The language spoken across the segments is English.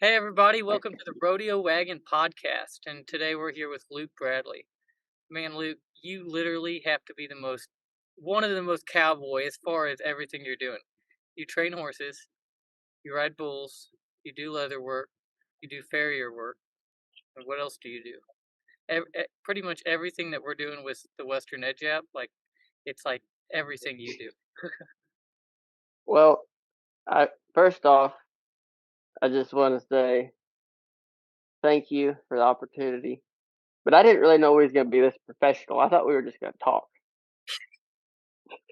Hey everybody, welcome to the Rodeo Wagon podcast. And today we're here with Luke Bradley. Man, Luke, you literally have to be one of the most cowboy as far as everything you're doing. You train horses, you ride bulls, you do leather work, you do farrier work, and what else do you do? Pretty much everything that we're doing with the Western Edge app, it's like everything you do. Well, I first off, I just want to say thank you for the opportunity. But I didn't really know we was gonna be this professional. I thought we were just gonna talk.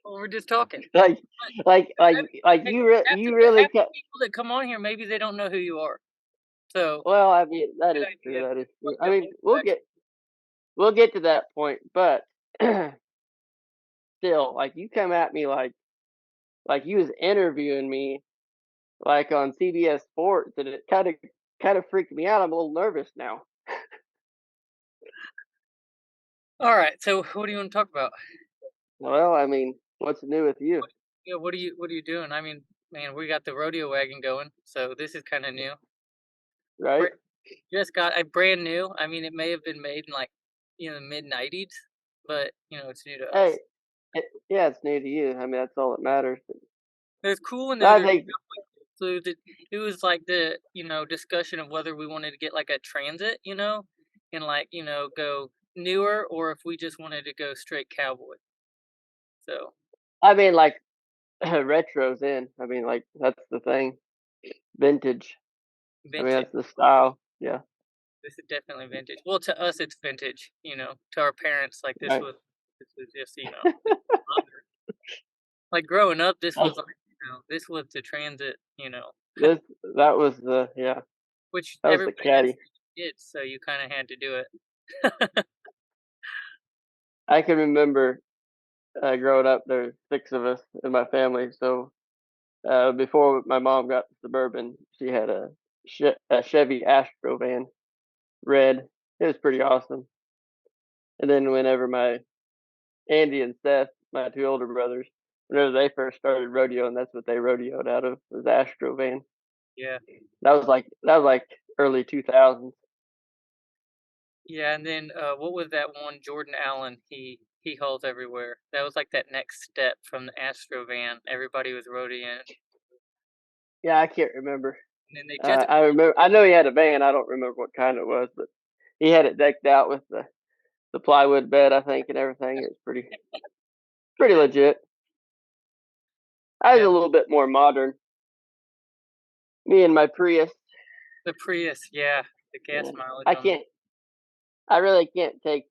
Well, we're just talking. Like, But like, like, half, like half you, you half really the kept. people that come on here, maybe they don't know who you are. So, Well, I mean, that good is true. idea. That is true. Like I the mean, we'll get to that point. But still, like, you come at me like you was interviewing me like on CBS Sports, and it kind of freaked me out. I'm a little nervous now. All right. So what do you want to talk about? Well, I mean, what's new with you, What, yeah. What are you doing? I mean, man, we got the rodeo wagon going, so this is kind of new. right? Br- Just got a brand new. I mean, it may have been made in the mid '90s, but it's new to Hey, us. yeah, it's new to you. I mean, that's all that matters. It was cool when I there think, included. It was like the discussion of whether we wanted to get like a transit, and go newer, or if we just wanted to go straight cowboy. So I mean, like retro's in. I mean, like that's the thing. Vintage. I mean, vintage. that's the style. Yeah. This is definitely vintage. Well, to us, it's vintage. To our parents, like Right. this was just like growing up. That's, This was the transit. this that was the yeah. Which That was the everybody has caddy. kids, so you kind of had to do it. I can remember growing up. There's six of us in my family. So before my mom got the suburban, she had a Chevy Astro van, red. It was pretty awesome. And then whenever my Andy and Seth, my two older brothers, whenever they first started rodeo, and that's what they rodeoed out of was Astro van. Yeah, That was like early 2000s. yeah. And then what was that one? Jordan Allen. He hauls everywhere. That was like that next step from the Astro van. Everybody was rodeoing, Yeah, I can't remember. and then they just I remember. I know he had a van. I don't remember what kind it was, but he had it decked out with the plywood bed, I think, and everything. It was pretty legit. I was yeah, a little bit more modern. Me and my Prius. the Prius. Yeah, the gas Yeah, mileage I on them. can't. I really can't take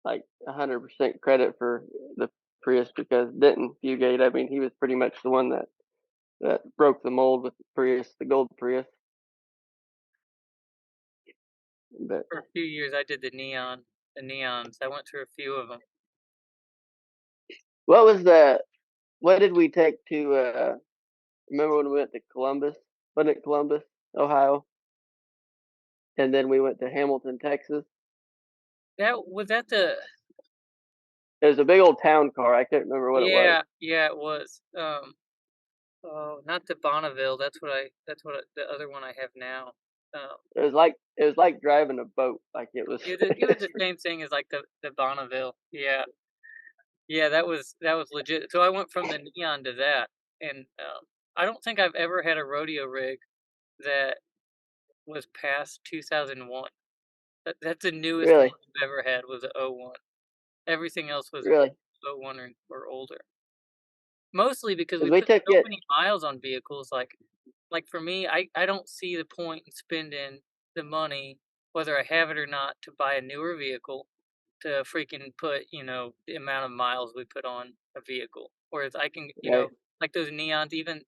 like 100% credit for the Prius because Denton Fugate. I mean, he was pretty much the one that broke the mold with the Prius, the gold Prius. But For a few years, I did the neons. I went through a few of them. what was the what did we take to remember when we went to Columbus? Wasn't it Columbus, Ohio? And then we went to Hamilton, Texas. That was that the It was a big old town car. I can't remember what it was. Yeah, yeah, it was. Oh, not the Bonneville. The other one I have now. Um, It was like driving a boat. Like it was. it was the same thing as like the Bonneville. Yeah, yeah, that was legit. So I went from the neon to that, and I don't think I've ever had a rodeo rig that was past 2001. That's the newest one Really, I've ever had was a '01. Everything else was really, '01 or older. Mostly because we because we put took so it. many miles on vehicles, like for me, I don't see the point in spending the money, whether I have it or not, to buy a newer vehicle to freaking put, the amount of miles we put on a vehicle. Whereas I can, Right, like those neons, even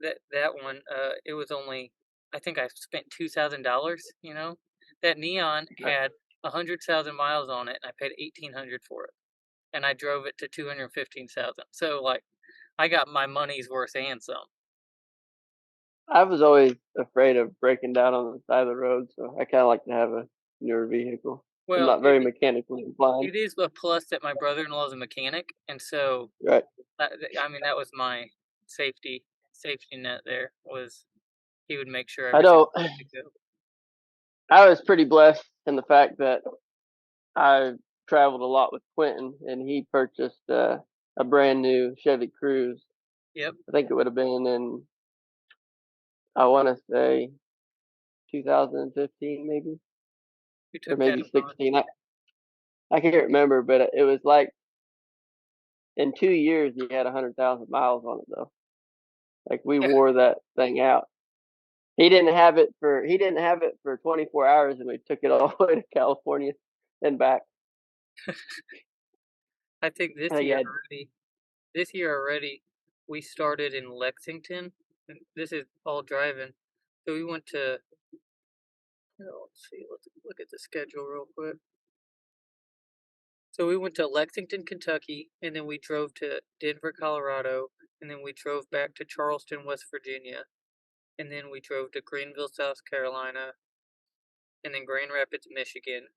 that one, it was only I think I spent $2,000, That neon right. had 100,000 miles on it and I paid 1,800 for it. And I drove it to 215,000. So like I got my money's worth and some. I was always afraid of breaking down on the side of the road, so I kind of like to have a newer vehicle. I'm Well, not very mechanically inclined. it is a plus that my brother-in-law is a mechanic, and so Right. I mean that was my safety safety net there was. He would make sure I everything don't. was good to go. I was pretty blessed in the fact that I traveled a lot with Quentin, and he purchased a brand new Chevy Cruze. Yep, I think it would have been in, I want to say 2015 maybe, you or took that maybe abroad. 16. I can't remember, but it was like in 2 years he had 100,000 miles on it though. Like we Yeah, wore that thing out. He didn't have it for 24 hours, and we took it all the way to California and back. I think I think he had. this year already, we started in Lexington. And this is all driving. So we went to, let's see, let's look at the schedule real quick. So we went to Lexington, Kentucky, and then we drove to Denver, Colorado, and then we drove back to Charleston, West Virginia, and then we drove to Greenville, South Carolina, and then Grand Rapids, Michigan,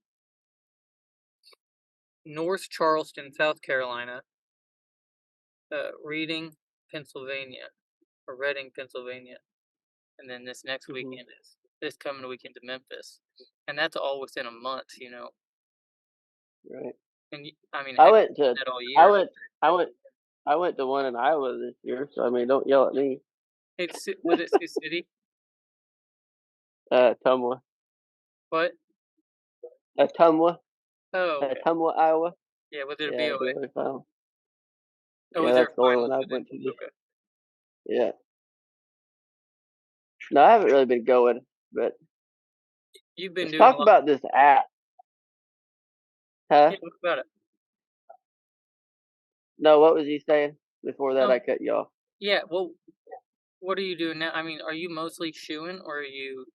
North Charleston, South Carolina, Reading, Pennsylvania, or Reading, Pennsylvania, and then Mhm, this coming weekend to Memphis, and that's all within a month. right. And I mean, I heck, went to that all I year. went I went I went to one in Iowa this year, so I mean, don't yell at me. Was it Sioux City? Tumwa, What? Tumwa, Oh, okay. Tumwa, Iowa. Yeah, was it a Yeah, BOA? Baylor Final. Oh, Yeah, was there that's a the only finals one I with it? went to. Okay. Yeah. No, I haven't really been going, but You've been let's doing a talk lot. about this app, huh? Yeah, what about it? No, what was he saying? Before that, I Um, cut you off. yeah. Well, what are you doing now? I mean, are you mostly shoeing, or are you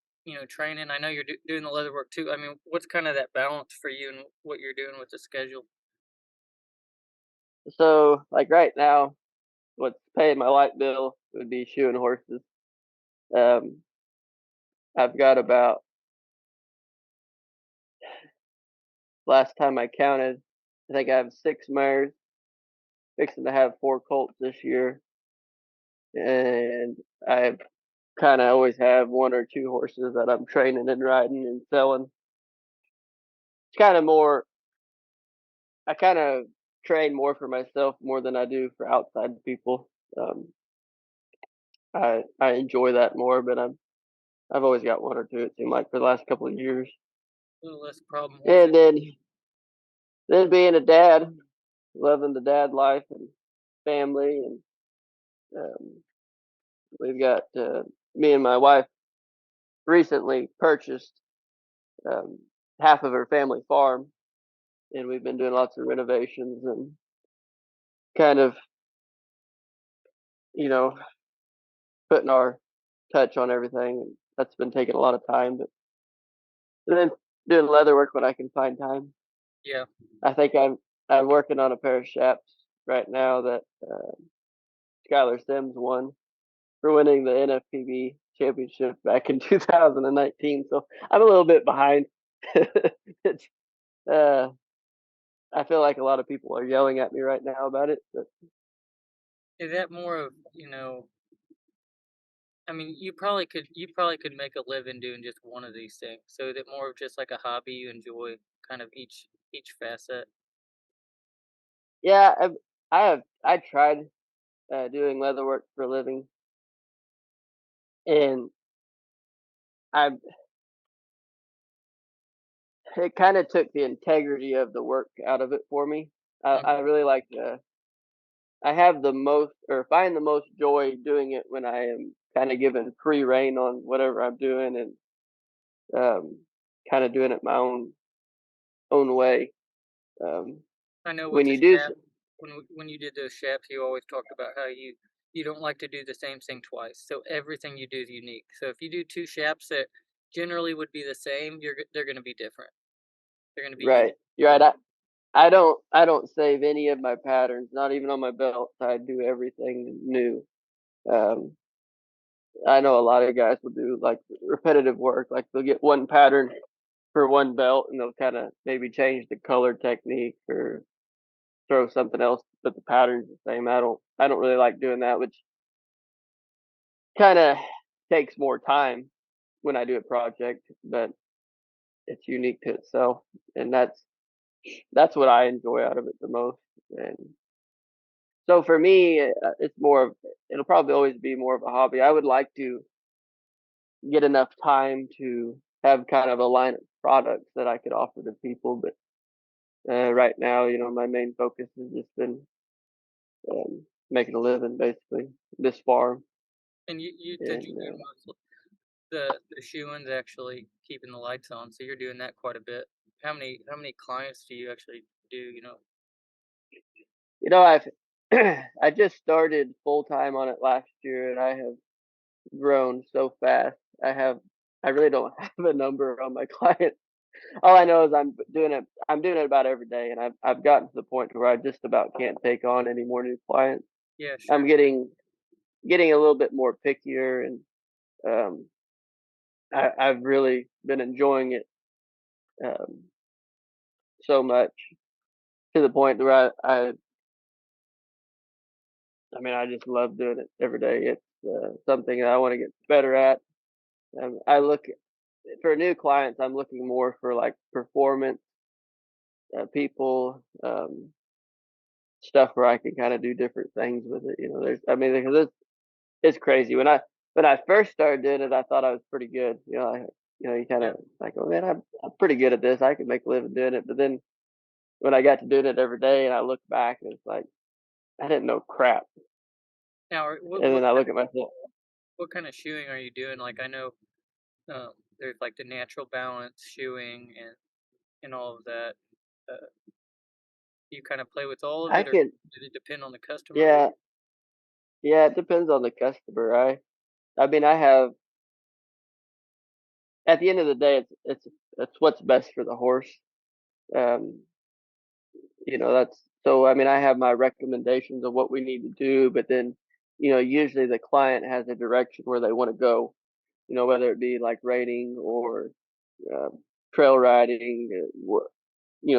training? I know you're doing the leather work too. I mean, what's kind of that balance for you and what you're doing with the schedule? So, like right now, what's paying my light bill would be shoeing horses. Um, I've got about, last time I counted, I think I have 6 mares, fixing to have 4 colts this year, and I kind of always have 1 or 2 horses that I'm training and riding and selling. It's kind of more, I kind of train more for myself more than I do for outside people. Um, I enjoy that more, but I've always got 1 or 2. It seemed like for the last couple of years, A little less problem and horses. then being a dad, loving the dad life and family, and we've got me and my wife recently purchased um, half of her family farm, and we've been doing lots of renovations and kind of, you know, putting our touch on everything. And that's been taking a lot of time, but then doing leather work when I can find time. Yeah, I think I'm working on a pair of chaps right now that Skylar Sims won for winning the NFPB championship back in 2019. So I'm a little bit behind. It's uh, I feel like a lot of people are yelling at me right now about it, but is that more of? I mean, you probably could make a living doing just one of these things. So is it more of just like a hobby you enjoy, kind of each facet? yeah, I tried doing leather work for a living, and I it kind of took the integrity of the work out of it for me. I Okay, really like to. I have the most, or find the most joy doing it when I am kind of given free reign on whatever I'm doing, and um, kind of doing it my own way. Um, I know with when the you do, shaft, when you did those shafts, you always talked about how you don't like to do the same thing twice. So everything you do is unique. So if you do two shafts that generally would be the same, they're going to be different. They're going to be right, unique you're for right. you. I don't save any of my patterns, not even on my belt. I do everything new. Um, I know a lot of guys will do like repetitive work, like they'll get one pattern for one belt, and they'll kind of maybe change the color technique or throw something else, but the pattern's the same. I don't really like doing that, which kind of takes more time when I do a project, but it's unique to itself, and that's what I enjoy out of it the most. And so for me, it's more of it'll probably always be more of a hobby. I would like to get enough time to have kind of a line of products that I could offer to people, but right now, my main focus has just been making a living basically this farm. And you said you And do most the shoeing's actually keeping the lights on, so you're doing that quite a bit. How many clients do you actually do, you know? I've I just started full time on it last year, and I have grown so fast. I really don't have a number on my clients. All I know is I'm doing it about every day, and I've gotten to the point where I just about can't take on any more new clients. Yeah, I'm sure. getting a little bit more pickier, and um, I've really been enjoying it um, so much to the point where I mean, I just love doing it every day. It's something that I want to get better at. I look for new clients. I'm looking more for like performance people, stuff where I can kind of do different things with it. I mean, because it's crazy. When I first started doing it, I thought I was pretty good. You kind Yeah. of like, oh man, I'm pretty good at this. I can make a living doing it. But then when I got to doing it every day, and I look back, and it's like I didn't know crap. Now, are what And then I look at myself. what kinda shoeing are you doing? Like, I know, there's, like, the natural balance shoeing and all of that. Uh, you kinda play with all of I it, or can, did it depend on the customer? yeah, yeah. It depends on the customer. I mean, I have at the end of the day, it's what's best for the horse. Um, that's so. I mean, I have my recommendations of what we need to do, but then, usually the client has a direction where they want to go. Whether it be like raiding or uh, trail riding,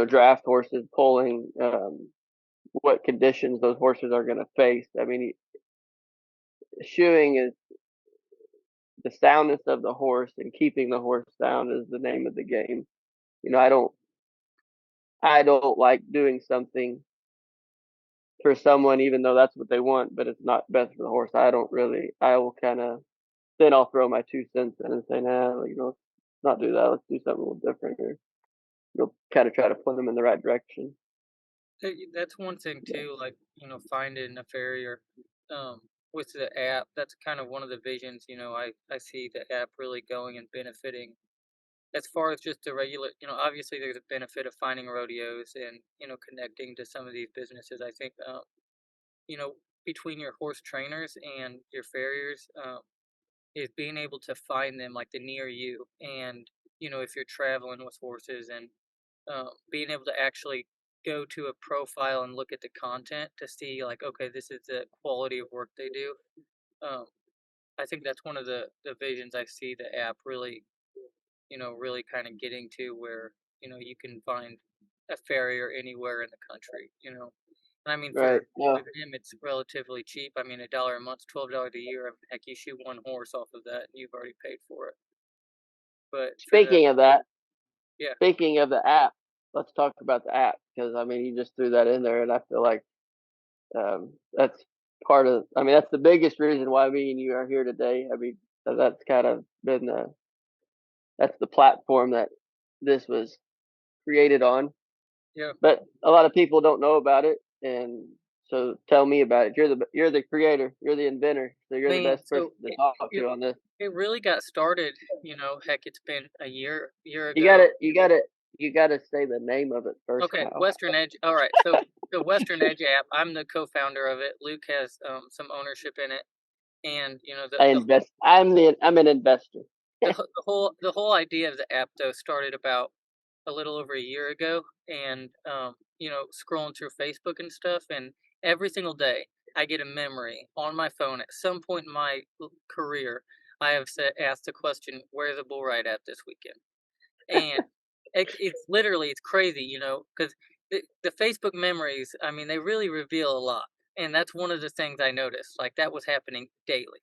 draft horses, pulling, what conditions those horses are going to face. I mean, shoeing is the soundness of the horse, and keeping the horse sound is the name of the game. You know, I don't like doing something for someone even though that's what they want, but it's not best for the horse. I will kind of then I'll throw my 2 cents in and say, nah, like, let's not do that. Let's do something a little different, or you'll kind of try to point them in the right direction. That's one thing too, like, finding a farrier, with the app. That's kind of one of the visions, I see the app really going and benefiting as far as just the regular, obviously there's a benefit of finding rodeos and, connecting to some of these businesses. I think, you know, between your horse trainers and your farriers, is being able to find them like the near you. And, if you're traveling with horses and being able to actually go to a profile and look at the content to see like, okay, this is the quality of work they do. Um, I think that's one of the visions I see the app really, really kind of getting to where, you can find a farrier anywhere in the country, And I mean, Right. for Now, them, it's relatively cheap. I mean, $1 a month, $12 a year. Heck, you shoot one horse off of that, and you've already paid for it. But for the speaking of that, yeah, speaking of the app, let's talk about the app because I mean, you just threw that in there, and I feel like that's part of. I mean, that's the biggest reason why me and you are here today. I mean, that's kind of been that's the platform that this was created on. yeah, But a lot of people don't know about it, and so tell me about it. You're the creator, you're the inventor, so you're the man. best person So to talk it to on this. it really got started. Heck, it's been a year You ago. got to you got to say the name of it first Okay, now. Western Edge. All right, so the Western Edge app. I'm the co-founder of it. Luke has some ownership in it, and I invest. I'm an investor. the whole idea of the app though started about a little over a year ago, and scrolling through Facebook and stuff, and every single day I get a memory on my phone. At some point in my career, I have asked the question, "Where's the bull ride at this weekend?" And it's literally it's crazy, because the Facebook memories. I mean, they really reveal a lot, and that's one of the things I noticed. Like that was happening daily.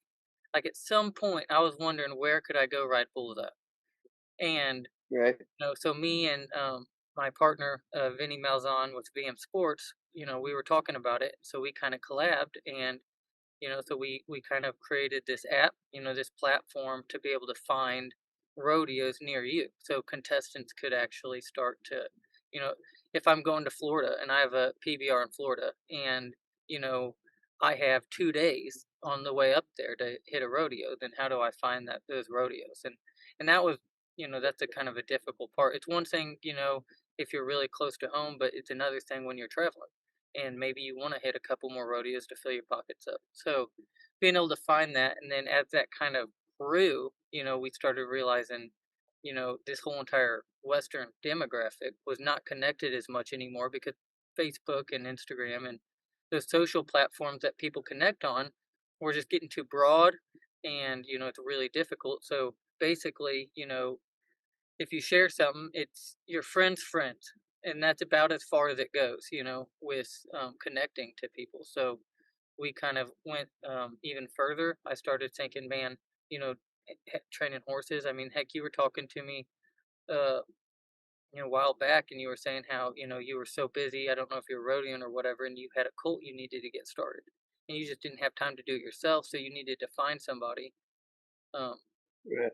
like, at some point, I was wondering where could I go ride bulls at, and Right. so me and, my partner, Vinny Malzahn with VM Sports, we were talking about it, so we kinda collabed, and so we kind of created this app, this platform to be able to find rodeos near you. So contestants could actually start to, you know, if I'm going to Florida and I have a PBR in Florida and, you know, I have 2 days on the way up there to hit a rodeo, then how do I find those rodeos? And that was, that's a kind of a difficult part. It's one thing, if you're really close to home, but it's another thing when you're traveling and maybe you want to hit a couple more rodeos to fill your pockets up. So being able to find that, and then as that kind of grew, we started realizing, this whole entire Western demographic was not connected as much anymore because Facebook and Instagram and those social platforms that people connect on were just getting too broad, and it's really difficult. So basically, if you share something, it's your friend's friend, and that's about as far as it goes, with connecting to people. So we kind of went even further. I started thinking, man, you know, training horses. I mean, heck, you were talking to me, uh, a while back, and you were saying how you were so busy. I don't know if you were rodeoing or whatever, and you had a colt you needed to get started, and you just didn't have time to do it yourself, so you needed to find somebody. Um, Right.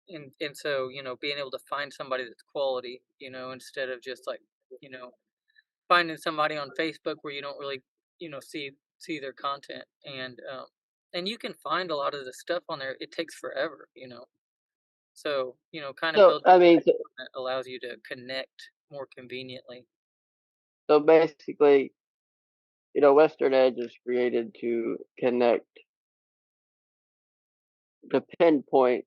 and so being able to find somebody that's quality, instead of just like you know finding somebody on Facebook where you don't really see their content, and you can find a lot of the stuff on there. It takes forever, so kind of So, building I mean, that allows you to connect more conveniently. basically, Western Edge is created to connect, to pinpoint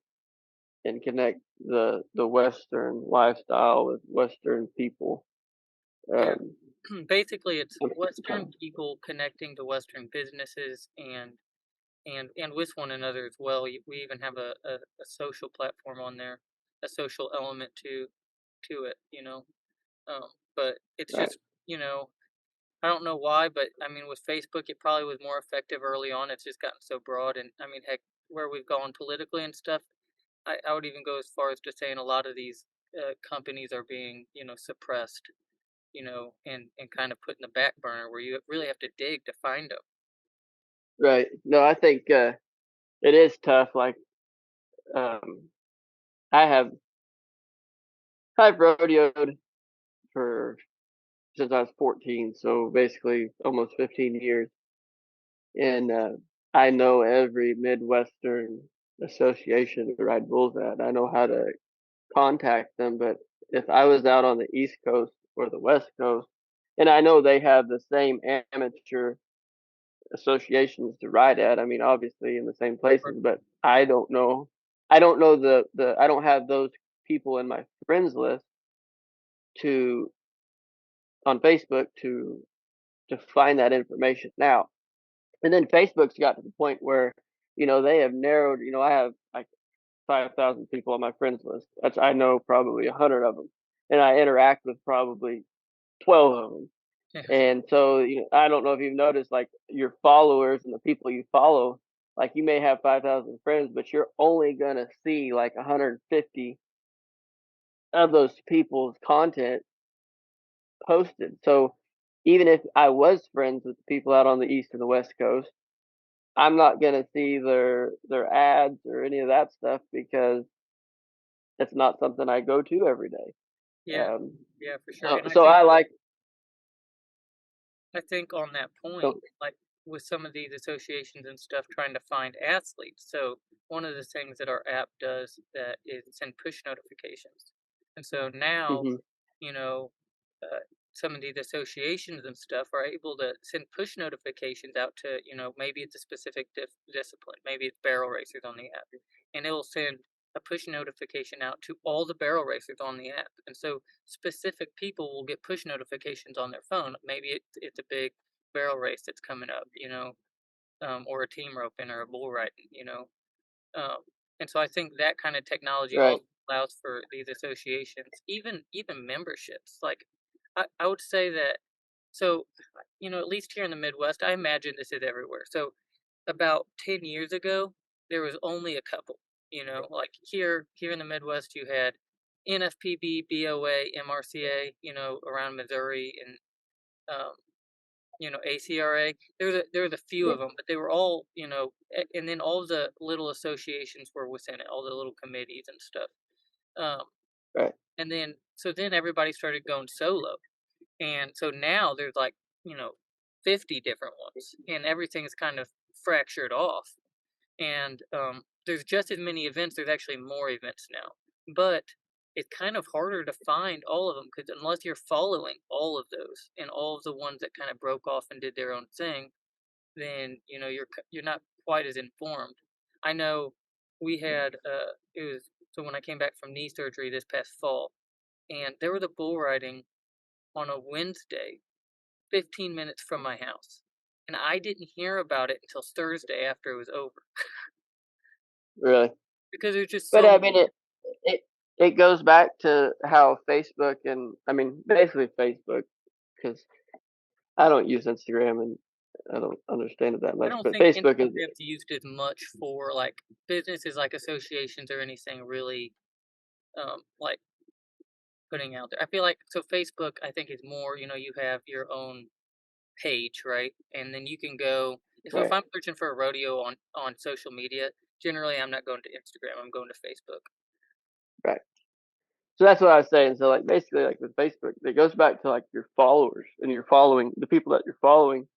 and connect the Western lifestyle with Western people. Yeah. Um, Basically it's most of the Western time. people connecting to Western businesses and with one another as well. We even have a social platform on there, a social element to it, but it's Right. just I don't know why, but I mean with Facebook it probably was more effective early on. It's just gotten so broad, and I mean heck, where we've gone politically and stuff, I would even go as far as to saying a lot of these companies are being suppressed, and kind of put in the back burner where you really have to dig to find them. Right. No, I think it is tough. Like, um, I have I've rodeoed for since I was 14, so basically almost 15 years, and I know every Midwestern association to ride bulls at. I know how to contact them, but if I was out on the East Coast or the West Coast, and I know they have the same amateur associations to ride at. I mean, obviously in the same Or- places, but I don't know. I don't know I don't have those people in my friends list to on Facebook to find that information out. And then Facebook's got to the point where they have narrowed. I have like 5,000 people on my friends list. I know probably 100 of them, and I interact with probably 12 of them. Yeah, And so, I don't know if you've noticed, like your followers and the people you follow, like you may have 5,000 friends, but you're only gonna see like 150 of those people's content posted. So even if I was friends with the people out on the East and the West Coast, I'm not gonna see their ads or any of that stuff because it's not something I go to every day. yeah, Um, yeah, for sure. so And I so think I like on that point, so like with some of these associations and stuff trying to find athletes. So one of the things that our app does that is send push notifications. And so now, mhm, you know, uh, some of these associations and stuff are able to send push notifications out to, maybe it's a specific discipline, maybe it's barrel racers on the app, and it will send a push notification out to all the barrel racers on the app. And so specific people will get push notifications on their phone. Maybe it's a big barrel race that's coming up, or a team roping or a bull riding, um, and so I think that kind of technology right, also allows for these associations, even memberships. Like I would say that, so at least here in the Midwest, I imagine this is everywhere. So about 10 years ago, there was only a couple, like here in the Midwest, you had NFPB, BOA, MRCA, around Missouri and, um, ACRA. There was a few Yeah, of them, but they were all, and then all the little associations were within it, all the little committees and stuff. Um, right, and then so then everybody started going solo. And so now there's like, you know, 50 different ones and everything's kind of fractured off. And there's just as many events, there's actually more events now. But it's kind of harder to find all of them because unless you're following all of those and all of the ones that kind of broke off and did their own thing, then you're not quite as informed. I know we had it was so when I came back from knee surgery this past fall, and there was a bull riding on a Wednesday 15 minutes from my house. And I didn't hear about it until Thursday after it was over really. because there's just But so I many. mean, it it goes back to how Facebook and I mean, basically Facebook, because I don't use Instagram and I don't understand it that I much. don't But think Facebook is Instagram's used as much for like businesses like associations or anything really like putting out there. I feel like so Facebook I think is more, you have your own page, right? And then you can go so if right, I'm searching for a rodeo on social media, generally I'm not going to Instagram, I'm going to Facebook. right. So that's what I was saying. So like basically, like with Facebook, it goes back to like your followers and your following the people that you're following.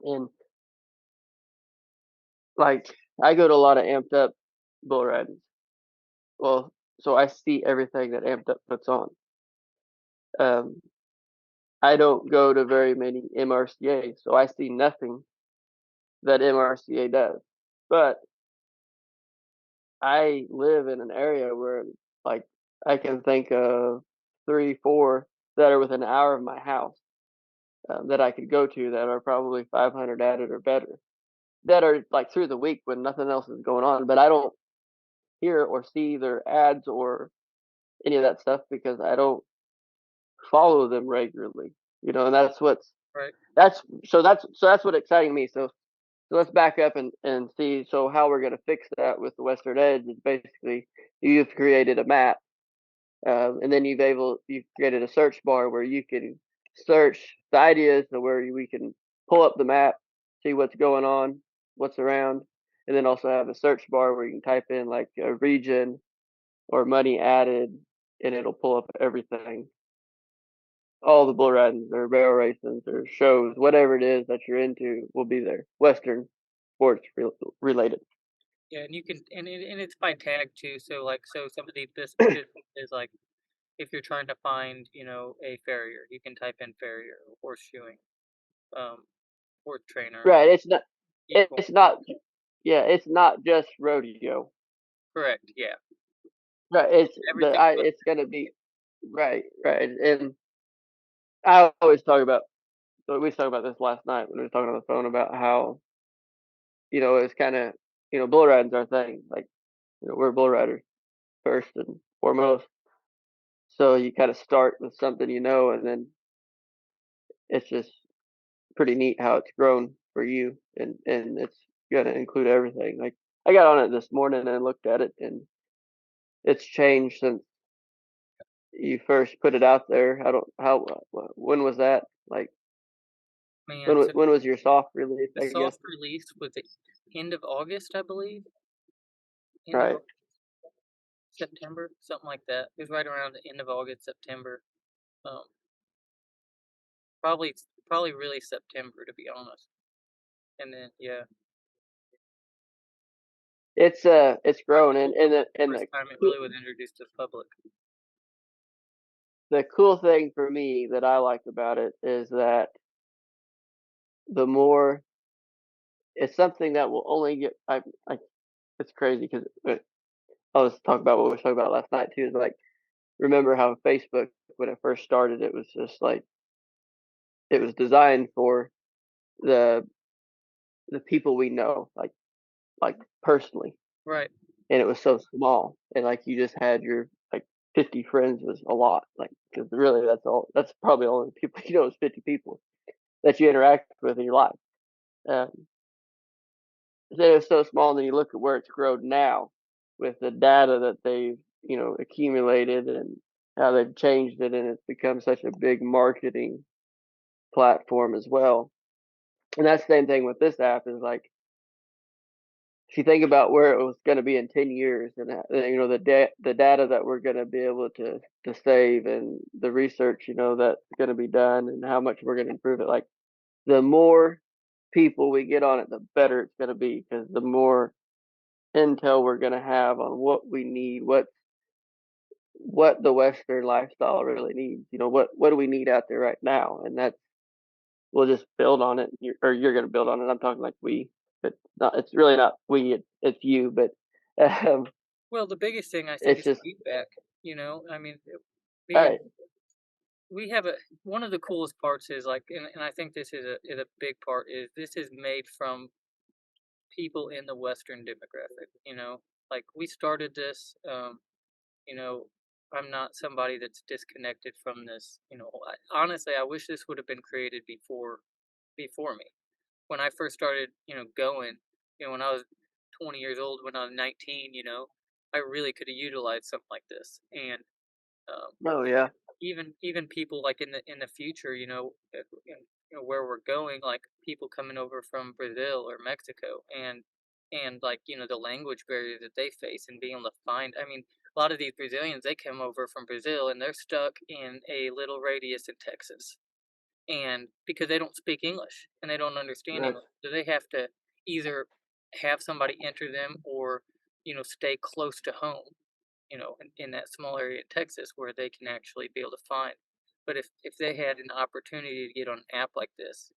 And like I go to a lot of amped up bull ridings. Well, so I see everything that amped up puts on. Um, I don't go to very many MRCA, so I see nothing that MRCA does. But I live in an area where, like, I can think of three, four that are within an hour of my house that I could go to that are probably 500 added or better. That are like through the week when nothing else is going on. But I don't hear or see their ads or any of that stuff because I don't follow them regularly. And Right. that's what exciting me. So let's back up and see. So how we're going to fix that with the Western Edge is basically you've created a map, and then you've created a search bar where you can search the ideas to where we can pull up the map, see what's going on, what's around, and then also have a search bar where you can type in like a region or money added, and it'll pull up everything, all the bull ridings or barrel racings or shows, whatever it is that you're into, will be there. Western sports related. Yeah, and you can and it's by tag too. So like so some of these businesses like if you're trying to find, a farrier, you can type in farrier or horseshoeing, um, horse trainer, Right. It's not. equine. It's not. Yeah. It's not just rodeo. Correct. Yeah. Right. It's the. Everything but It's gonna be. Right. Right. And I always talk about. So we talked about this last night when we were talking on the phone about how it's kind of bull riding's our thing. Like we're bull riders first and foremost. So you kind of start with something and then it's just pretty neat how it's grown for you, and it's gonna include everything. Like I got on it this morning and looked at it, and it's changed since you first put it out there. I don't how when was that? Like man, so when was your soft release? the I guess. soft release was the end of August, I believe. End of Right. August, September, something like that. It was right around the end of August, September. Um, probably really September to be honest. And then yeah, It's grown, October and was the the first time it really was introduced to the public. the cool thing for me that I like about it is that the more it's something that will only get I it's crazy because I was talking about what we were talking about last night too. Is like remember how Facebook when it first started, it was just like it was designed for the the people we know, like personally, Right. and it was so small, and like you just had your like 50 friends was a lot, like because really that's probably all the people is 50 people that you interact with in your life. Um, say it's so small, and then you look at where it's grown now with the data that they've, accumulated and how they've changed it, and it's become such a big marketing platform as well. And that's the same thing with this app is like if you think about where it was going to be in 10 years and the data that we're going to be able to save and the research that's going to be done and how much we're going to improve it, like the more people we get on it, the better it's going to be because the more intel we're going to have on what we need, what the Western lifestyle really needs. What do we need out there right now? And that's we'll just build on it, or you're going to build on it. I'm talking like we, but not. It's really not we. It's you. But um, Well, the biggest thing I think it's is just feedback. I mean, all right. being we have a one of the coolest parts is like, and I think this is a big part is this is made from people in the Western demographic. Like we started this. You know, I'm not somebody that's disconnected from this. Honestly, I wish this would have been created before me. When I first started, going, when I was 20 years old, when I was 19, I really could have utilized something like this. And um, Oh yeah, even people like in the future, where we're going, like people coming over from Brazil or Mexico, and like the language barrier that they face and being able to find. I mean, a lot of these Brazilians they come over from Brazil and they're stuck in a little radius in Texas, and because they don't speak English and they don't understand that's English, so they have to either have somebody enter them or stay close to home, in that small area in Texas where they can actually be able to find. But if they had an opportunity to get on an app like this,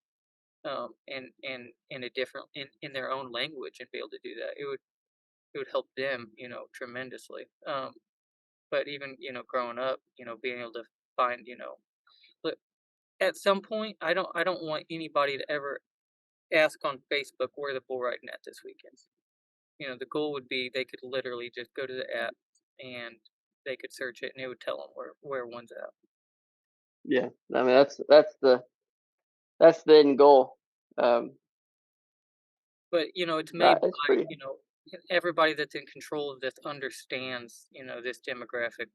and in a different in their own language and be able to do that, it would help them, tremendously. But even growing up, being able to find, but at some point, I don't want anybody to ever ask on Facebook where the bull riding at this weekend. The goal would be they could literally just go to the app and they could search it and it would tell them where one's at. yeah. I mean, that's the end goal. Um, But it's made it's by pretty. everybody that's in control of this understands this demographic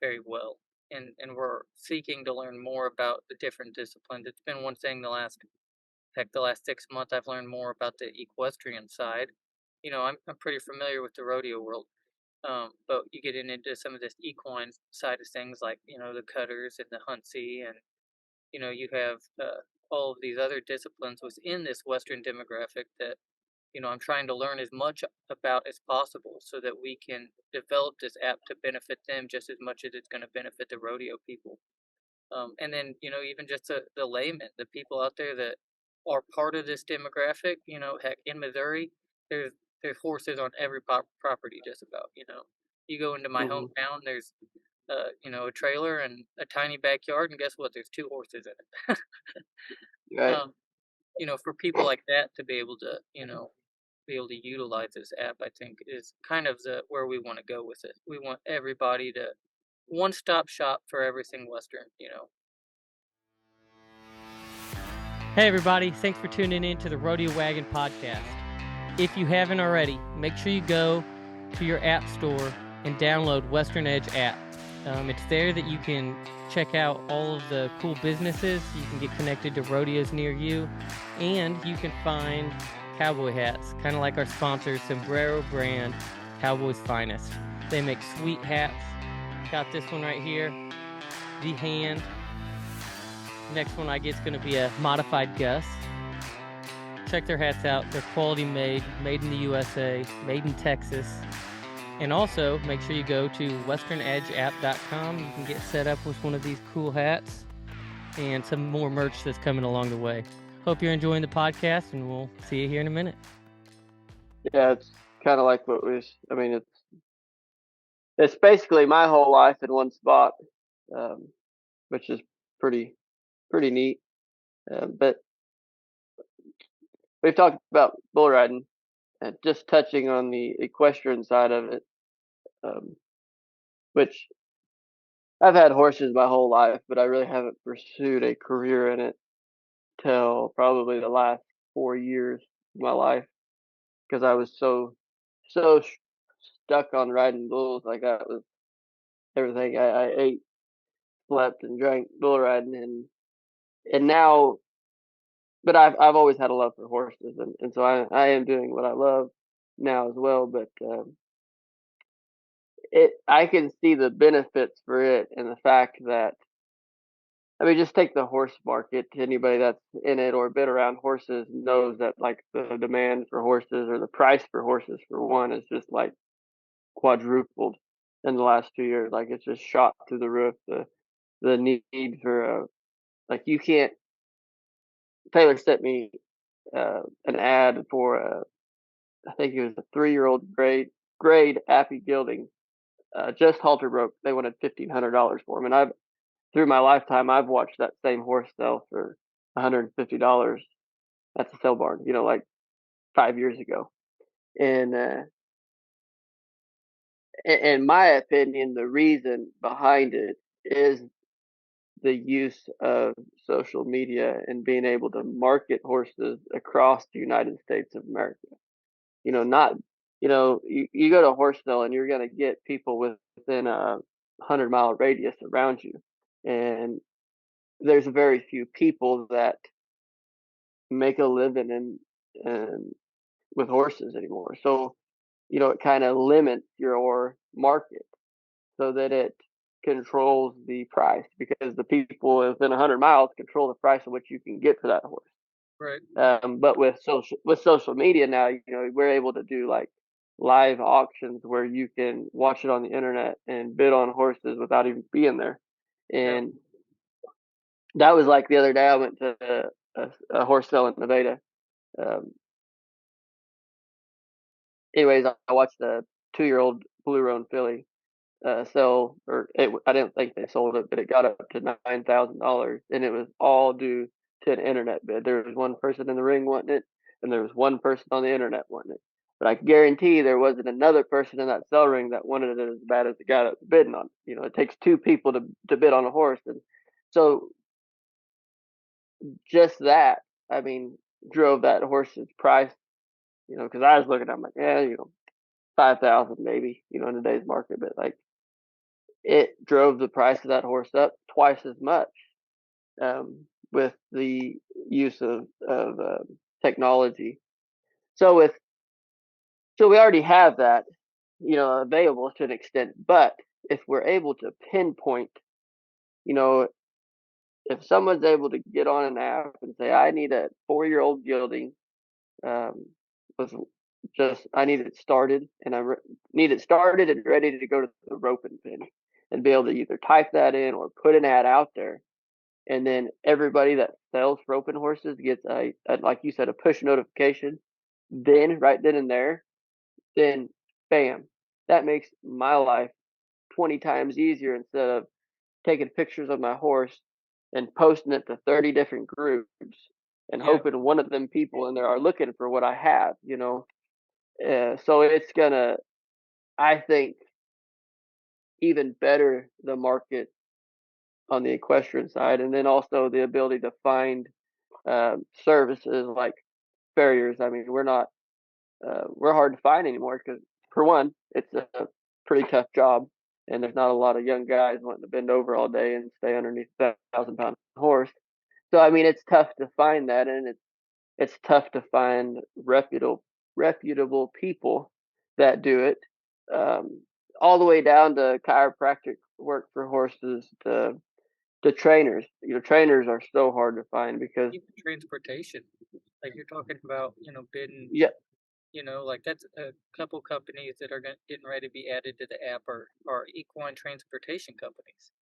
very well, and we're seeking to learn more about the different disciplines. It's been one thing the last 6 months I've learned more about the equestrian side. I'm pretty familiar with the rodeo world. But you get into some of this equine side of things, like the cutters and the huntsy, and you have all of these other disciplines within this Western demographic that I'm trying to learn as much about as possible so that we can develop this app to benefit them just as much as it's going to benefit the rodeo people. And then even just the laymen, the people out there that are part of this demographic. Heck, in Missouri, there's horses on every property just about. You go into my Hmm. hometown, there's a trailer and a tiny backyard, and guess what? There's two horses in it. Right. um, for people like that to be able to utilize this app, I think is kind of the where we want to go with it. We want everybody to one stop shop for everything Western. Hey, everybody. Thanks for tuning in to the Rodeo Wagon podcast. If you haven't already, make sure you go to your app store and download Western Edge app. It's there that you can check out all of the cool businesses. You can get connected to rodeos near you, and you can find cowboy hats, kind of like our sponsor, Sombrero brand, Cowboy's Finest. They make sweet hats. Got this one right here, the hand. Next one I get is going to be a modified Gus. Check their hats out. They're quality made in the USA, made in Texas. And also, make sure you go to westernedgeapp.com. You can get set up with one of these cool hats and some more merch that's coming along the way. Hope you're enjoying the podcast, and we'll see you here in a minute. Yeah, it's kind of like what was. I mean, it's basically my whole life in one spot, um, which is pretty pretty neat. But we've talked about bull riding and just touching on the equestrian side of it, um, which I've had horses my whole life, but I really haven't pursued a career in it till probably the last 4 years of my life. because I was so stuck on riding bulls. Like that was everything. I ate, slept, and drank bull riding, and now, but I've always had a love for horses, and so I am doing what I love now as well. But it I can see the benefits for it, and the fact that, I mean, just take the horse market. Anybody that's in it or been around horses knows that like the demand for horses or the price for horses for one is just like quadrupled in the last 2 years. Like it's just shot through the roof. The need for like you can't. Taylor sent me an ad for I think it was a 3-year-old grade Appy Gilding, just halter broke. They wanted $1,500 for him, and I've through my lifetime I've watched that same horse sell for $150 at the sale barn. You know, like 5 years ago. And in my opinion, the reason behind it is the use of social media and being able to market horses across the United States of America. Not, you go to a horse sale and you're going to get people within a 100-mile radius around you. And there's very few people that make a living in with horses anymore. So, it kind of limits your market so that it controls the price because the people within 100 miles control the price of what you can get for that horse. Right. But with social media now, we're able to do like live auctions where you can watch it on the internet and bid on horses without even being there. Yeah. And that was like the other day I went to a horse sale in Nevada. Um, Anyways, I watched a 2-year-old blue roan filly sell, or I didn't think they sold it, but it got up to $9,000, and it was all due to an internet bid. There was one person in the ring wanting it, and there was one person on the internet wanting it. But I guarantee there wasn't another person in that sell ring that wanted it as bad as the guy that was bidding on it. It takes two people to bid on a horse, and so just that, I mean, drove that horse's price. Because I was looking, I'm like, yeah, 5,000 maybe, in today's market, but like it drove the price of that horse up twice as much, with the use of technology. So we already have that, available to an extent. But if we're able to pinpoint, you know, if someone's able to get on an app and say, I need a 4-year-old gelding, um, with just I need it started, and need it started and ready to go to the roping pen, and be able to either type that in or put an ad out there, and then everybody that sells roping horses gets like you said, a push notification. Then right then and there, then bam, that makes my life 20 times easier instead of taking pictures of my horse and posting it to 30 different groups and Yeah. hoping one of them people in there are looking for what I have. So it's gonna, I think, even better the market on the equestrian side, and then also the ability to find services like farriers. I mean, we're hard to find anymore because, for one, it's a pretty tough job, and there's not a lot of young guys wanting to bend over all day and stay underneath a 1,000-pound horse. So I mean, it's tough to find that, and it's tough to find reputable people that do it, um, all the way down to chiropractic work for horses to trainers. Trainers are so hard to find because Even transportation. Like you're talking about, bidding, yeah, like that's a couple companies that are getting ready to be added to the app are equine transportation companies.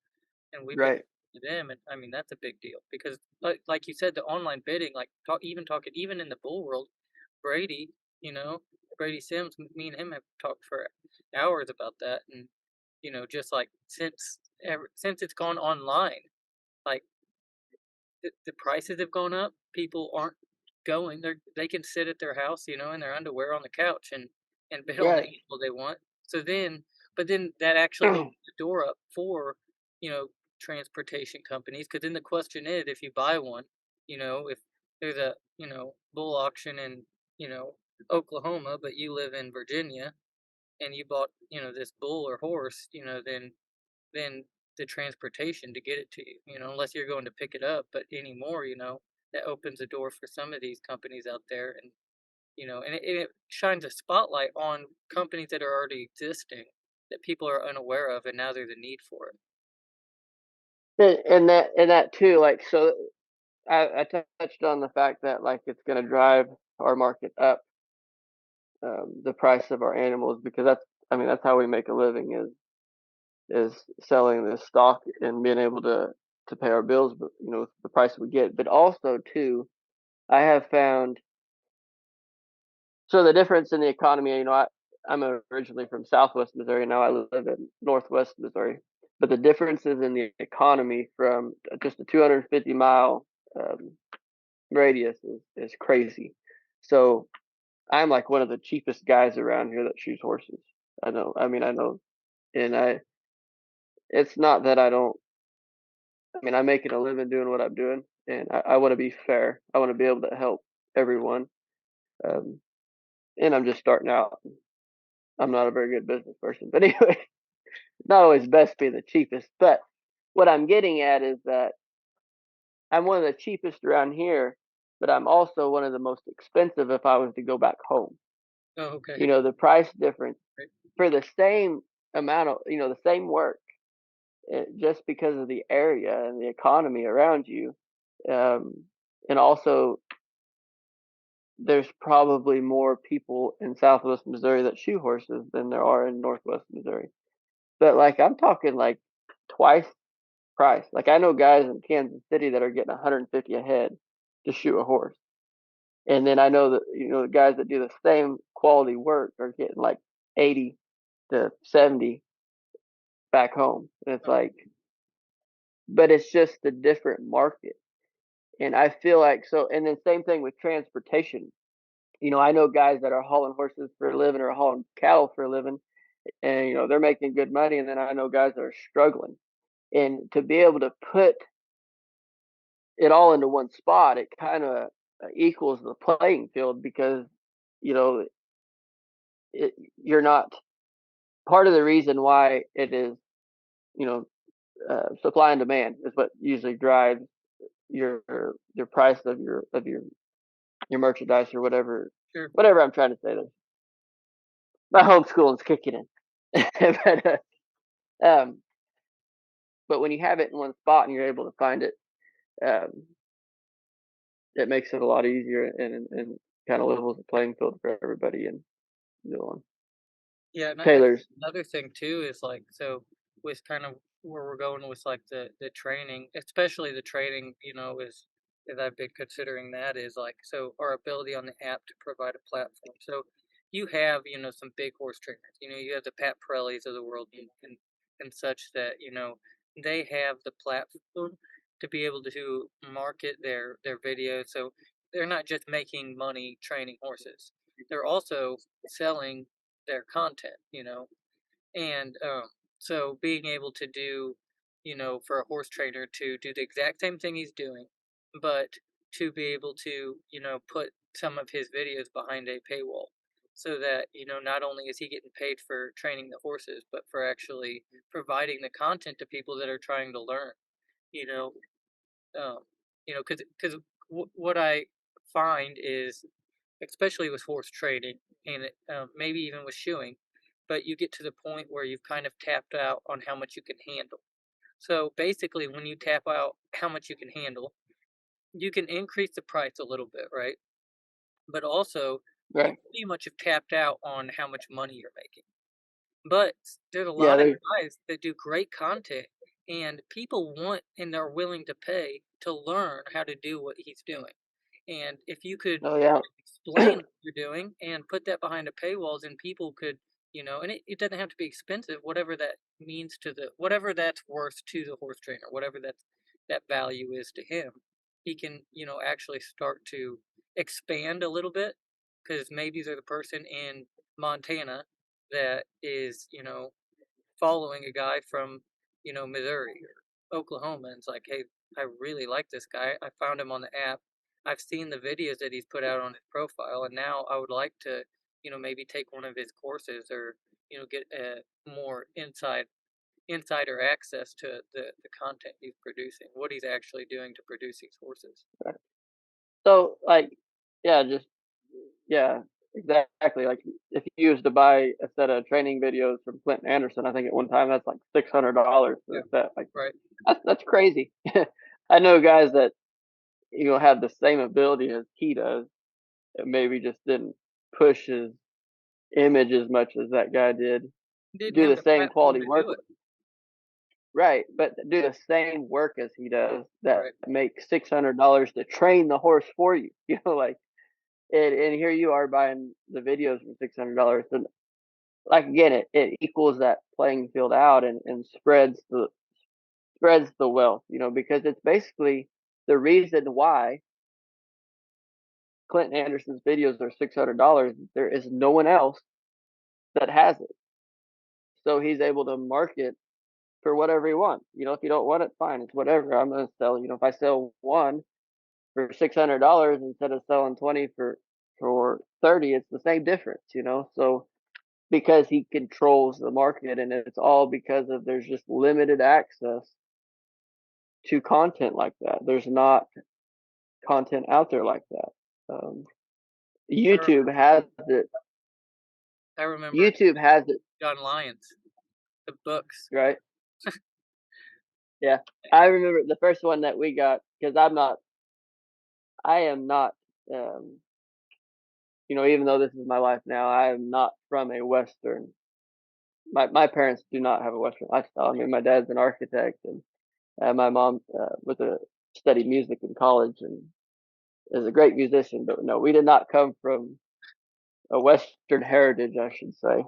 And we've been right, to them, and I mean that's a big deal because, like you said, the online bidding, like talking even in the bull world, Brady, you know, Brady Sims, me and him have talked for hours about that, and just like since it's gone online, like the prices have gone up. People aren't going. They can sit at their house, in their underwear on the couch and bid on the right, animal they want. So then, but then that actually opens the door up for you know transportation companies. Because then the question is, if you buy one, if there's a bull auction in Oklahoma, but you live in Virginia and you bought, this bull or horse, then the transportation to get it to you, unless you're going to pick it up. But anymore, that opens the door for some of these companies out there, and it shines a spotlight on companies that are already existing that people are unaware of, and now there's a need for it. And that too, like, so I touched on the fact that like it's going to drive our market up, the price of our animals, because I mean, that's how we make a living, is selling this stock and being able to pay our bills, but the price we get. But also too, I have found, so the difference in the economy. I'm originally from Southwest Missouri. Now I live in Northwest Missouri. But the differences in the economy from just a 250-mile radius is crazy. So I'm like one of the cheapest guys around here that shoes horses. I know. I mean, I know, and it's not that I don't. I mean, I'm making a living doing what I'm doing, and I want to be fair. I want to be able to help everyone. Um, and I'm just starting out. I'm not a very good business person, but anyway, not always best being the cheapest. But what I'm getting at is that I'm one of the cheapest around here, but I'm also one of the most expensive if I was to go back home. Oh, okay. The price difference Right. for the same amount of, the same work, just because of the area and the economy around you. Um, and also, there's probably more people in Southwest Missouri that shoe horses than there are in Northwest Missouri. But like, I'm talking like twice price. Like, I know guys in Kansas City that are getting 150 a head to shoe a horse. And then I know that, the guys that do the same quality work are getting like 80 to 70 back home. And it's Oh, like, but it's just a different market. And I feel like, so, and then same thing with transportation. I know guys that are hauling horses for a living or hauling cattle for a living, and they're making good money. And then I know guys that are struggling. And to be able to put it all into one spot, it kind of equals the playing field, because you know you're not, part of the reason why it is, you know supply and demand is what usually drives your your price of your merchandise, or sure. whatever I'm trying to say. There, my homeschooling's kicking in. Um, but when you have it in one spot and you're able to find it, um, it makes it a lot easier, and kind of levels the playing field for everybody. And on Yeah, and I think Taylor's. another thing too is like, so with kind of where we're going with like the training, especially the training, is I've been considering that is like, so our ability on the app to provide a platform. So you have, some big horse trainers. You have the Pat Pirellis of the world, and such that, they have the platform to be able to market their videos. So they're not just making money training horses. They're also selling their content, and so being able to do, for a horse trainer to do the exact same thing he's doing, but to be able to, put some of his videos behind a paywall, so that, not only is he getting paid for training the horses, but for actually providing the content to people that are trying to learn, you know, um, because what I find is, especially with horse trading and maybe even with shoeing, but you get to the point where you've kind of tapped out on how much you can handle. So basically, when you tap out how much you can handle, you can increase the price a little bit, right? But also, you Right. pretty much have tapped out on how much money you're making. But there's a Yeah, lot of they. guys that do great content, and people want and are willing to pay to learn how to do what he's doing. And if you could Oh yeah. explain what you're doing and put that behind a paywalls, and people could, and it doesn't have to be expensive, whatever that means to whatever that's worth to the horse trainer, whatever that value is to him, he can, actually start to expand a little bit, because maybe they're the person in Montana that is, following a guy from, Missouri or Oklahoma, and it's like, hey, I really like this guy. I found him on the app. I've seen the videos that he's put out on his profile, and now I would like to, maybe take one of his courses or, get a more insider access to the content he's producing, what he's actually doing to produce these horses. Right. So, like, yeah, just yeah, exactly. Like, if you used to buy a set of training videos from Clinton Anderson, I think at one time that's like $600 for Yeah, a set. Like, right. that's crazy. I know guys that have the same ability as he does, and maybe just didn't push his image as much as that guy did. Didn't Do have the the same platform quality to work, do it. right? But do the same work as he does that Right. makes $600 to train the horse for you. Like, and here you are buying the videos for $600. And like again, it equals that playing field out and spreads the wealth. Because it's basically the reason why Clinton Anderson's videos are $600. There is no one else that has it, so he's able to market for whatever he wants. If you don't want it, fine, it's whatever. I'm gonna sell. If I sell one for $600 instead of selling 20 for 30, it's the same difference. So because he controls the market, and it's all because of there's just limited access to content like that. There's not content out there like that. Um, I YouTube remember has it. I remember YouTube has it, John Lyons, the books. right? Yeah, I remember the first one that we got because I am not, um, even though this is my life now, I am not from a Western. My parents do not have a Western lifestyle. I mean, my dad's an architect, and my mom studied music in college and is a great musician. But no, we did not come from a Western heritage, I should say.